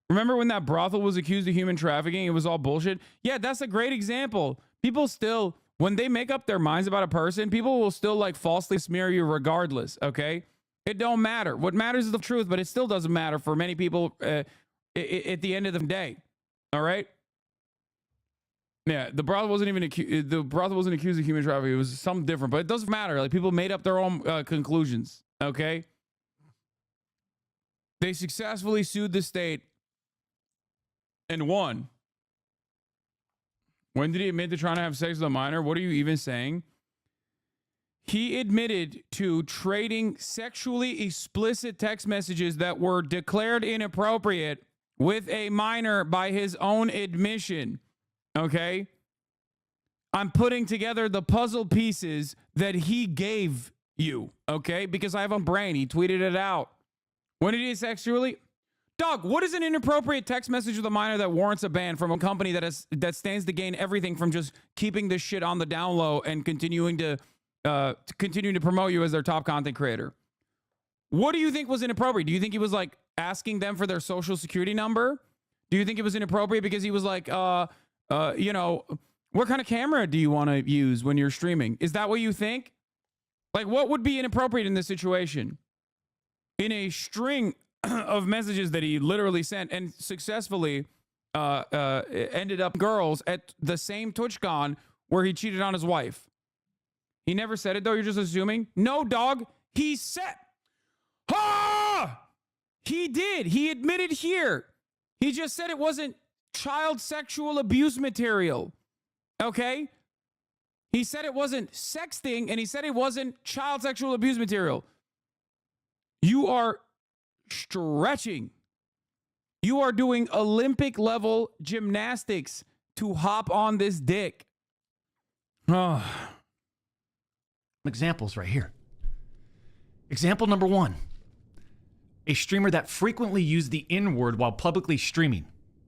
Remember when that brothel was accused of human trafficking? It was all bullshit. Yeah, that's a great example. People still, when they make up their minds about a person, people will still like falsely smear you regardless, okay? It don't matter. What matters is the truth, but it still doesn't matter for many people at the end of the day. All right? Yeah, the brothel wasn't even accused. The brothel wasn't accused of human trafficking. It was something different, but it doesn't matter. Like, people made up their own conclusions. Okay? They successfully sued the state and won. When did he admit to trying to have sex with a minor? What are you even saying? He admitted to trading sexually explicit text messages that were declared inappropriate with a minor by his own admission. Okay? I'm putting together the puzzle pieces that he gave you. Okay? Because I have a brain. He tweeted it out. When did he sexually? Dog, what is an inappropriate text message with a minor that warrants a ban from a company that stands to gain everything from just keeping this shit on the down low and continuing to promote you as their top content creator? What do you think was inappropriate? Do you think he was like asking them for their social security number? Do you think it was inappropriate because he was like, what kind of camera do you want to use when you're streaming? Is that what you think? Like, what would be inappropriate in this situation? In a string of messages that he literally sent and successfully ended up girls at the same TwitchCon where he cheated on his wife. He never said it, though. You're just assuming. No, dog. He said. He did. He admitted here. He just said it wasn't child sexual abuse material. Okay? He said it wasn't sexting, and he said it wasn't child sexual abuse material. You are stretching. You are doing Olympic level gymnastics to hop on this dick. Oh. Examples right here. Example number 1. A streamer that frequently used the N-word while publicly streaming,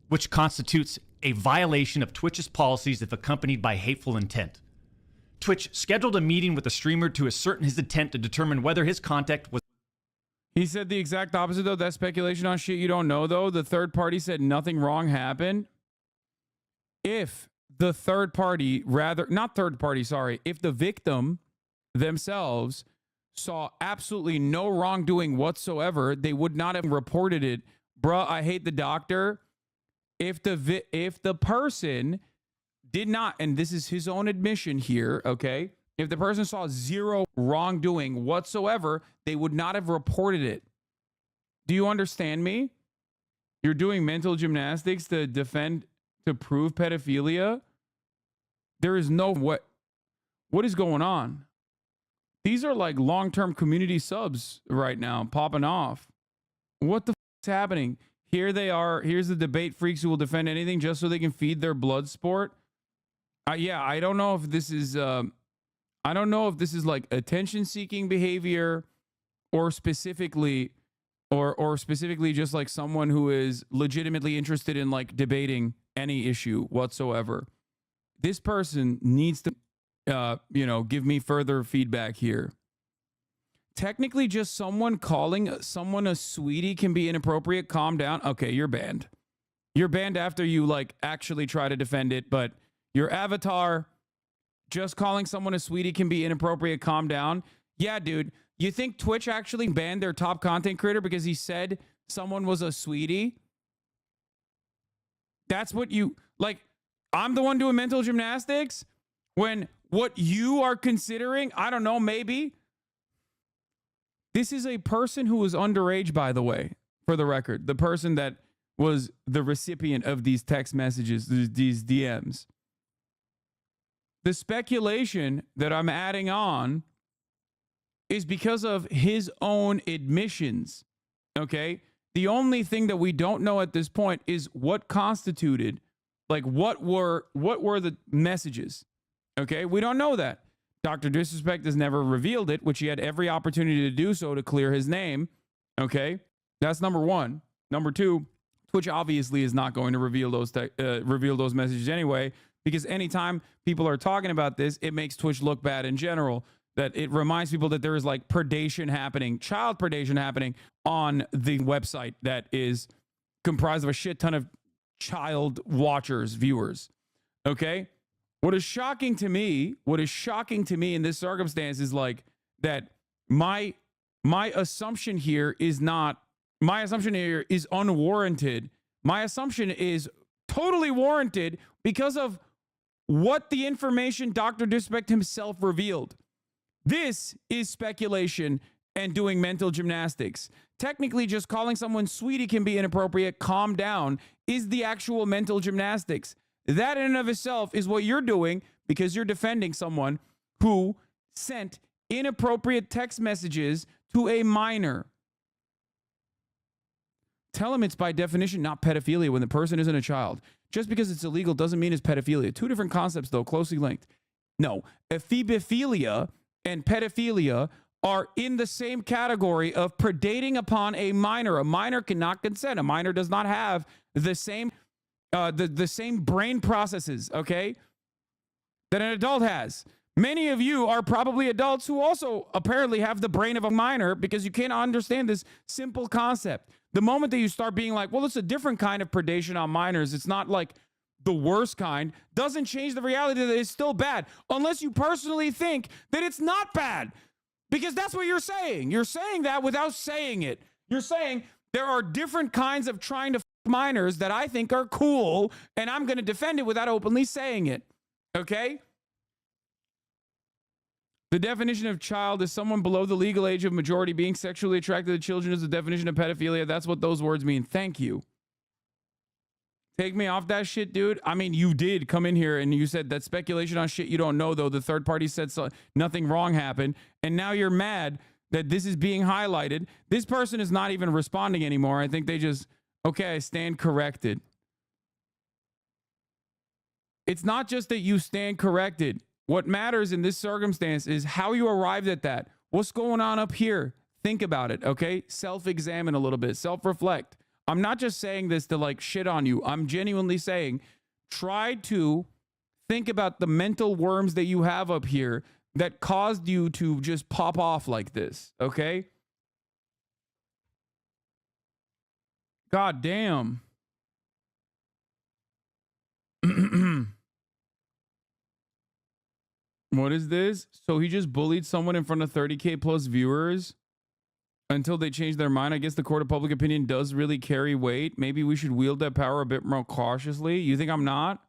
which constitutes a violation of Twitch's policies if accompanied by hateful intent. Twitch scheduled a meeting with the streamer to ascertain his intent to determine whether his contact was... He said the exact opposite, though. That's speculation on shit you don't know, though. The third party said nothing wrong happened. If the third party, if the victim themselves saw absolutely no wrongdoing whatsoever, they would not have reported it. Bruh, I hate the doctor. If the person did not, and this is his own admission here, okay? If the person saw zero wrongdoing whatsoever, they would not have reported it. Do you understand me? You're doing mental gymnastics to prove pedophilia. There is no what is going on? These are like long-term community subs right now popping off. What the is happening? Here they are. Here's the debate freaks who will defend anything just so they can feed their blood sport. Yeah, I don't know if this is like attention-seeking behavior or specifically just like someone who is legitimately interested in like debating any issue whatsoever. This person needs to give me further feedback here. Technically, just someone calling someone a sweetie can be inappropriate. Calm down. Okay, you're banned. You're banned after you like actually try to defend it, but your avatar, just calling someone a sweetie can be inappropriate. Calm down. Yeah, dude. You think Twitch actually banned their top content creator because he said someone was a sweetie? That's what you like. I'm the one doing mental gymnastics when what you are considering, I don't know, maybe. This is a person who was underage, by the way, for the record. The person that was the recipient of these text messages, these DMs. The speculation that I'm adding on is because of his own admissions, okay? The only thing that we don't know at this point is what constituted, like what were the messages, okay? We don't know that. Dr. Disrespect has never revealed it, which he had every opportunity to do so to clear his name, okay? That's number one. Number two, Twitch obviously is not going to reveal those messages anyway, because anytime people are talking about this, it makes Twitch look bad in general. That it reminds people that there is like predation happening, child predation happening on the website that is comprised of a shit ton of child watchers, viewers. Okay? What is shocking to me in this circumstance is like that my assumption here is unwarranted. My assumption is totally warranted because of what the information Dr. Disrespect himself revealed. This is speculation and doing mental gymnastics. Technically, just calling someone sweetie can be inappropriate. Calm down is the actual mental gymnastics. That in and of itself is what you're doing because you're defending someone who sent inappropriate text messages to a minor. Tell him it's by definition not pedophilia when the person isn't a child. Just because it's illegal doesn't mean it's pedophilia. Two different concepts, though, closely linked. No, ephebophilia and pedophilia are in the same category of predating upon a minor. A minor cannot consent. A minor does not have the same brain processes, okay, that an adult has. Many of you are probably adults who also apparently have the brain of a minor because you can't understand this simple concept. The moment that you start being like, well, it's a different kind of predation on minors, it's not like the worst kind, doesn't change the reality that it's still bad, unless you personally think that it's not bad. Because that's what you're saying. You're saying that without saying it. You're saying there are different kinds of trying to minors that I think are cool, and I'm going to defend it without openly saying it. Okay? The definition of child is someone below the legal age of majority. Being sexually attracted to children is the definition of pedophilia. That's what those words mean. Thank you. Take me off that shit, dude. I mean, you did come in here and you said that speculation on shit you don't know, though. The third party said so, nothing wrong happened. And now you're mad that this is being highlighted. This person is not even responding anymore. I think they just, okay, I stand corrected. It's not just that you stand corrected. What matters in this circumstance is how you arrived at that. What's going on up here? Think about it, okay? Self-examine a little bit, self-reflect. I'm not just saying this to like shit on you. I'm genuinely saying try to think about the mental worms that you have up here that caused you to just pop off like this, okay? God damn. What is this? So he just bullied someone in front of 30K plus viewers until they change their mind. I guess the court of public opinion does really carry weight. Maybe we should wield that power a bit more cautiously. You think I'm not?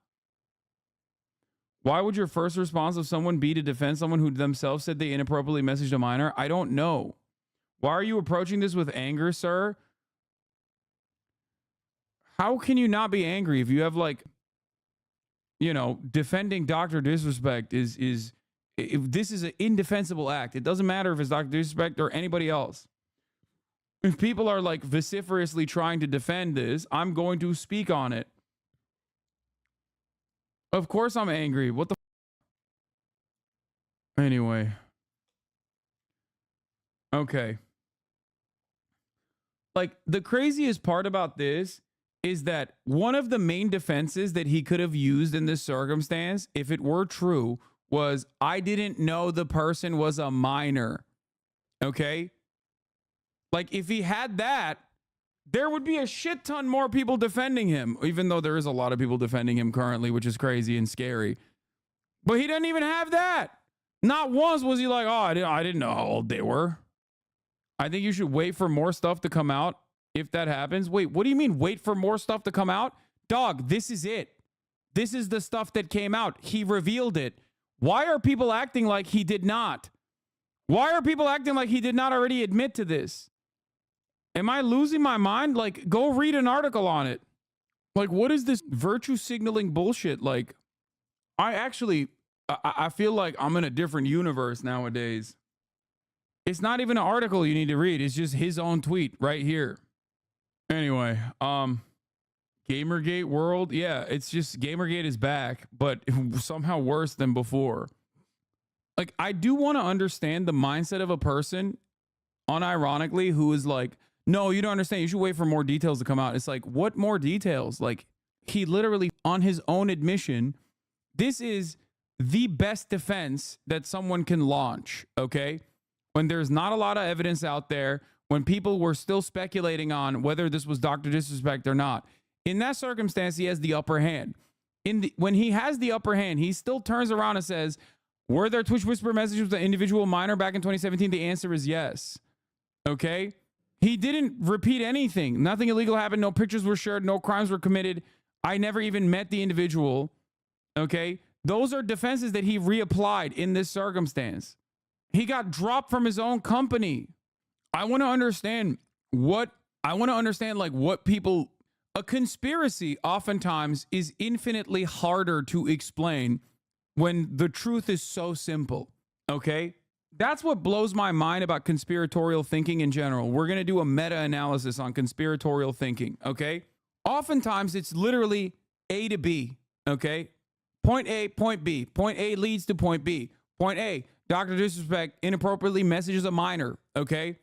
Why would your first response of someone be to defend someone who themselves said they inappropriately messaged a minor? I don't know. Why are you approaching this with anger, sir? How can you not be angry if you have like, you know, defending Dr. Disrespect is if this is an indefensible act. It doesn't matter if it's Dr. Disrespect or anybody else. If people are like vociferously trying to defend this, I'm going to speak on it. Of course I'm angry. What the anyway. Okay. Like the craziest part about this is that one of the main defenses that he could have used in this circumstance, if it were true, was I didn't know the person was a minor. Okay? Like if he had that, there would be a shit ton more people defending him, even though there is a lot of people defending him currently, which is crazy and scary. But he doesn't even have that. Not once was he like, oh, I didn't know how old they were. I think you should wait for more stuff to come out if that happens. Wait, what do you mean wait for more stuff to come out? Dog, this is it. This is the stuff that came out. He revealed it. Why are people acting like he did not? Why are people acting like he did not already admit to this? Am I losing my mind? Like, go read an article on it. Like, what is this virtue signaling bullshit? Like, I feel like I'm in a different universe nowadays. It's not even an article you need to read. It's just his own tweet right here. Anyway, Gamergate world. Yeah, it's just Gamergate is back, but somehow worse than before. Like, I do want to understand the mindset of a person, unironically, who is like, no, you don't understand. You should wait for more details to come out. It's like, what more details? Like, he literally, on his own admission, this is the best defense that someone can launch, okay? When there's not a lot of evidence out there, when people were still speculating on whether this was Dr. Disrespect or not. In that circumstance, he has the upper hand. When he has the upper hand, he still turns around and says, were there Twitch Whisper messages with an individual minor back in 2017? The answer is yes. Okay? He didn't repeat anything. Nothing illegal happened. No pictures were shared. No crimes were committed. I never even met the individual. Okay? Those are defenses that he reapplied in this circumstance. He got dropped from his own company. I want to understand what people, a conspiracy oftentimes is infinitely harder to explain when the truth is so simple. Okay? That's what blows my mind about conspiratorial thinking in general. We're going to do a meta-analysis on conspiratorial thinking, okay? Oftentimes, it's literally A to B, okay? Point A, point B. Point A leads to point B. Point A, Dr. Disrespect inappropriately messages a minor, okay?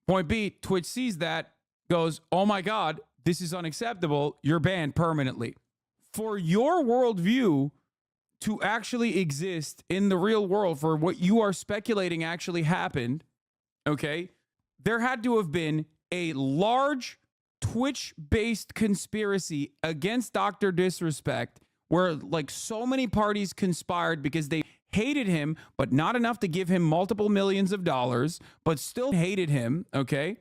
Point B, Twitch sees that, goes, oh my God, this is unacceptable. You're banned permanently. For your worldview to actually exist in the real world, for what you are speculating actually happened, okay, there had to have been a large Twitch-based conspiracy against Dr. Disrespect where like so many parties conspired because they hated him, but not enough to give him multiple millions of dollars, but still hated him, okay?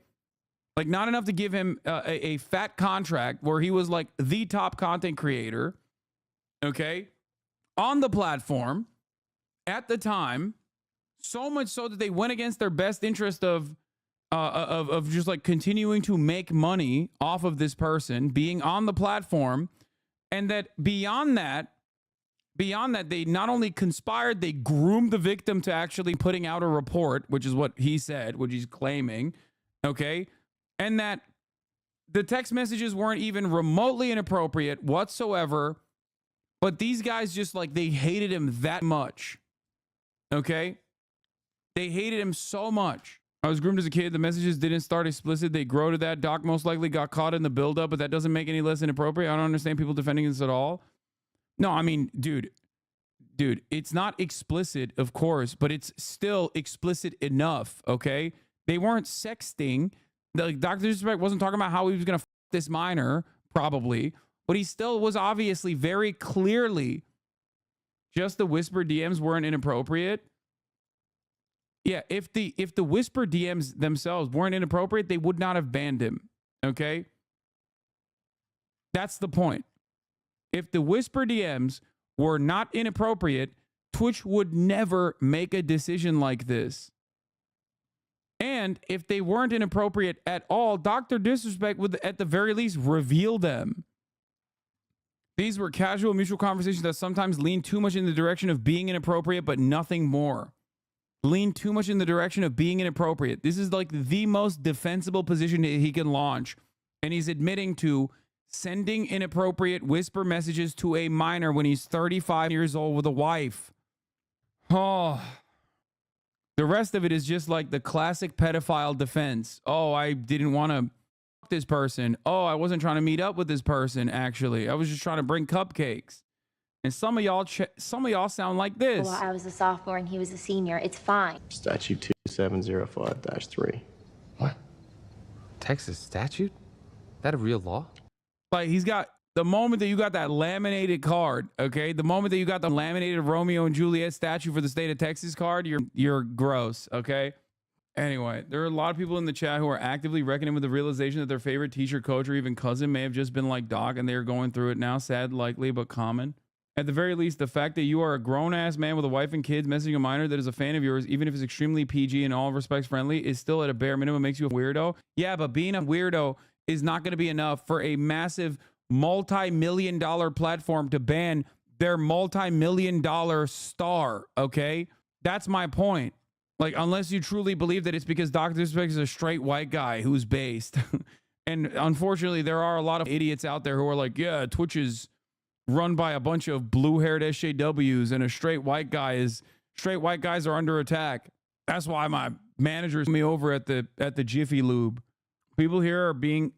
Like not enough to give him a fat contract where he was like the top content creator, okay? On the platform at the time, so much so that they went against their best interest of just like continuing to make money off of this person being on the platform, and that beyond that, beyond that, they not only conspired, they groomed the victim to actually putting out a report, which is what he said, which he's claiming. Okay. And that the text messages weren't even remotely inappropriate whatsoever. But these guys just like, they hated him that much. Okay. They hated him so much. I was groomed as a kid. The messages didn't start explicit. They grow to that. Doc most likely got caught in the buildup, but that doesn't make any less inappropriate. I don't understand people defending this at all. No, I mean, dude, it's not explicit, of course, but it's still explicit enough, okay? They weren't sexting. Like, Dr. Disrespect wasn't talking about how he was going to f this minor, probably, but he still was obviously very clearly just the whisper DMs weren't inappropriate. Yeah, if the whisper DMs themselves weren't inappropriate, they would not have banned him, okay? That's the point. If the whisper DMs were not inappropriate, Twitch would never make a decision like this. And if they weren't inappropriate at all, Dr. Disrespect would at the very least reveal them. These were casual mutual conversations that sometimes lean too much in the direction of being inappropriate, but nothing more. Lean too much in the direction of being inappropriate. This is like the most defensible position he can launch. And he's admitting to sending inappropriate whisper messages to a minor when he's 35 years old with a wife. Oh, the rest of it is just like the classic pedophile defense. Oh, I didn't want to fuck this person. Oh, I wasn't trying to meet up with this person. Actually, I was just trying to bring cupcakes. And some of y'all sound like this. Well, I was a sophomore and he was a senior. It's fine. Statute 2705-3. What? Texas statute? That a real law? Like, he's got the moment that you got that laminated card, okay? The moment that you got the laminated Romeo and Juliet statue for the state of Texas card, you're gross, okay? Anyway, there are a lot of people in the chat who are actively reckoning with the realization that their favorite teacher, coach, or even cousin may have just been like Doc, and they are going through it now. Sad, likely, but common. At the very least, the fact that you are a grown-ass man with a wife and kids messaging a minor that is a fan of yours, even if it's extremely PG and all respects friendly, is still at a bare minimum makes you a weirdo. Yeah, but being a weirdo is not going to be enough for a massive multi-million-dollar platform to ban their multi-million-dollar star, okay? That's my point. Like, unless you truly believe that it's because Dr. Disrespect is a straight white guy who's based. And unfortunately, there are a lot of idiots out there who are like, yeah, Twitch is run by a bunch of blue-haired SJWs and straight white guys are under attack. That's why my managers me over at the Jiffy Lube. People here are being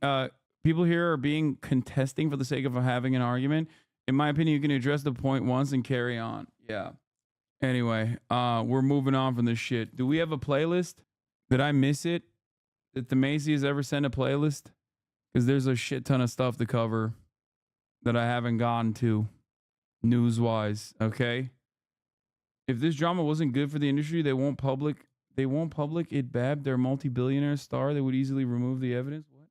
contesting for the sake of having an argument. In my opinion, you can address the point once and carry on. Yeah. Anyway, we're moving on from this shit. Do we have a playlist? Did I miss it? Did the Macy's ever send a playlist? Because there's a shit ton of stuff to cover that I haven't gotten to news-wise, okay? If this drama wasn't good for the industry, they won't public it Bab, their multi-billionaire star. They would easily remove the evidence. What?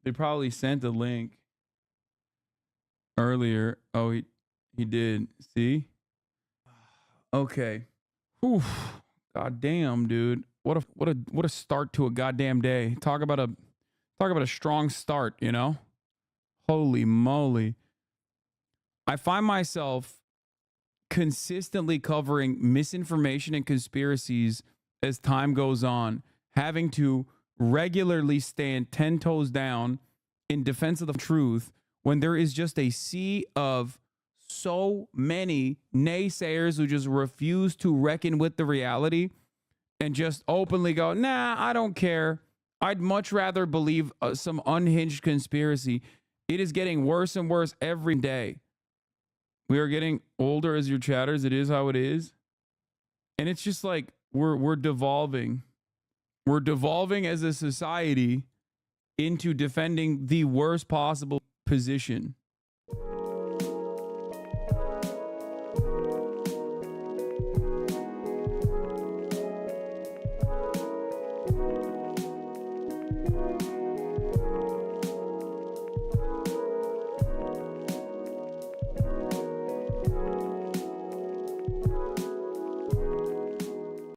They probably sent a link earlier. Oh, he did. See? Okay. Whew. God damn, dude. What a start to a goddamn day. Talk about a strong start, you know? Holy moly. I find myself consistently covering misinformation and conspiracies as time goes on, having to regularly stand 10 toes down in defense of the truth when there is just a sea of so many naysayers who just refuse to reckon with the reality and just openly go, nah, I don't care. I'd much rather believe some unhinged conspiracy. It is getting worse and worse every day. We are getting older as your chatters. It is how it is. And it's just like we're devolving. We're devolving as a society into defending the worst possible position.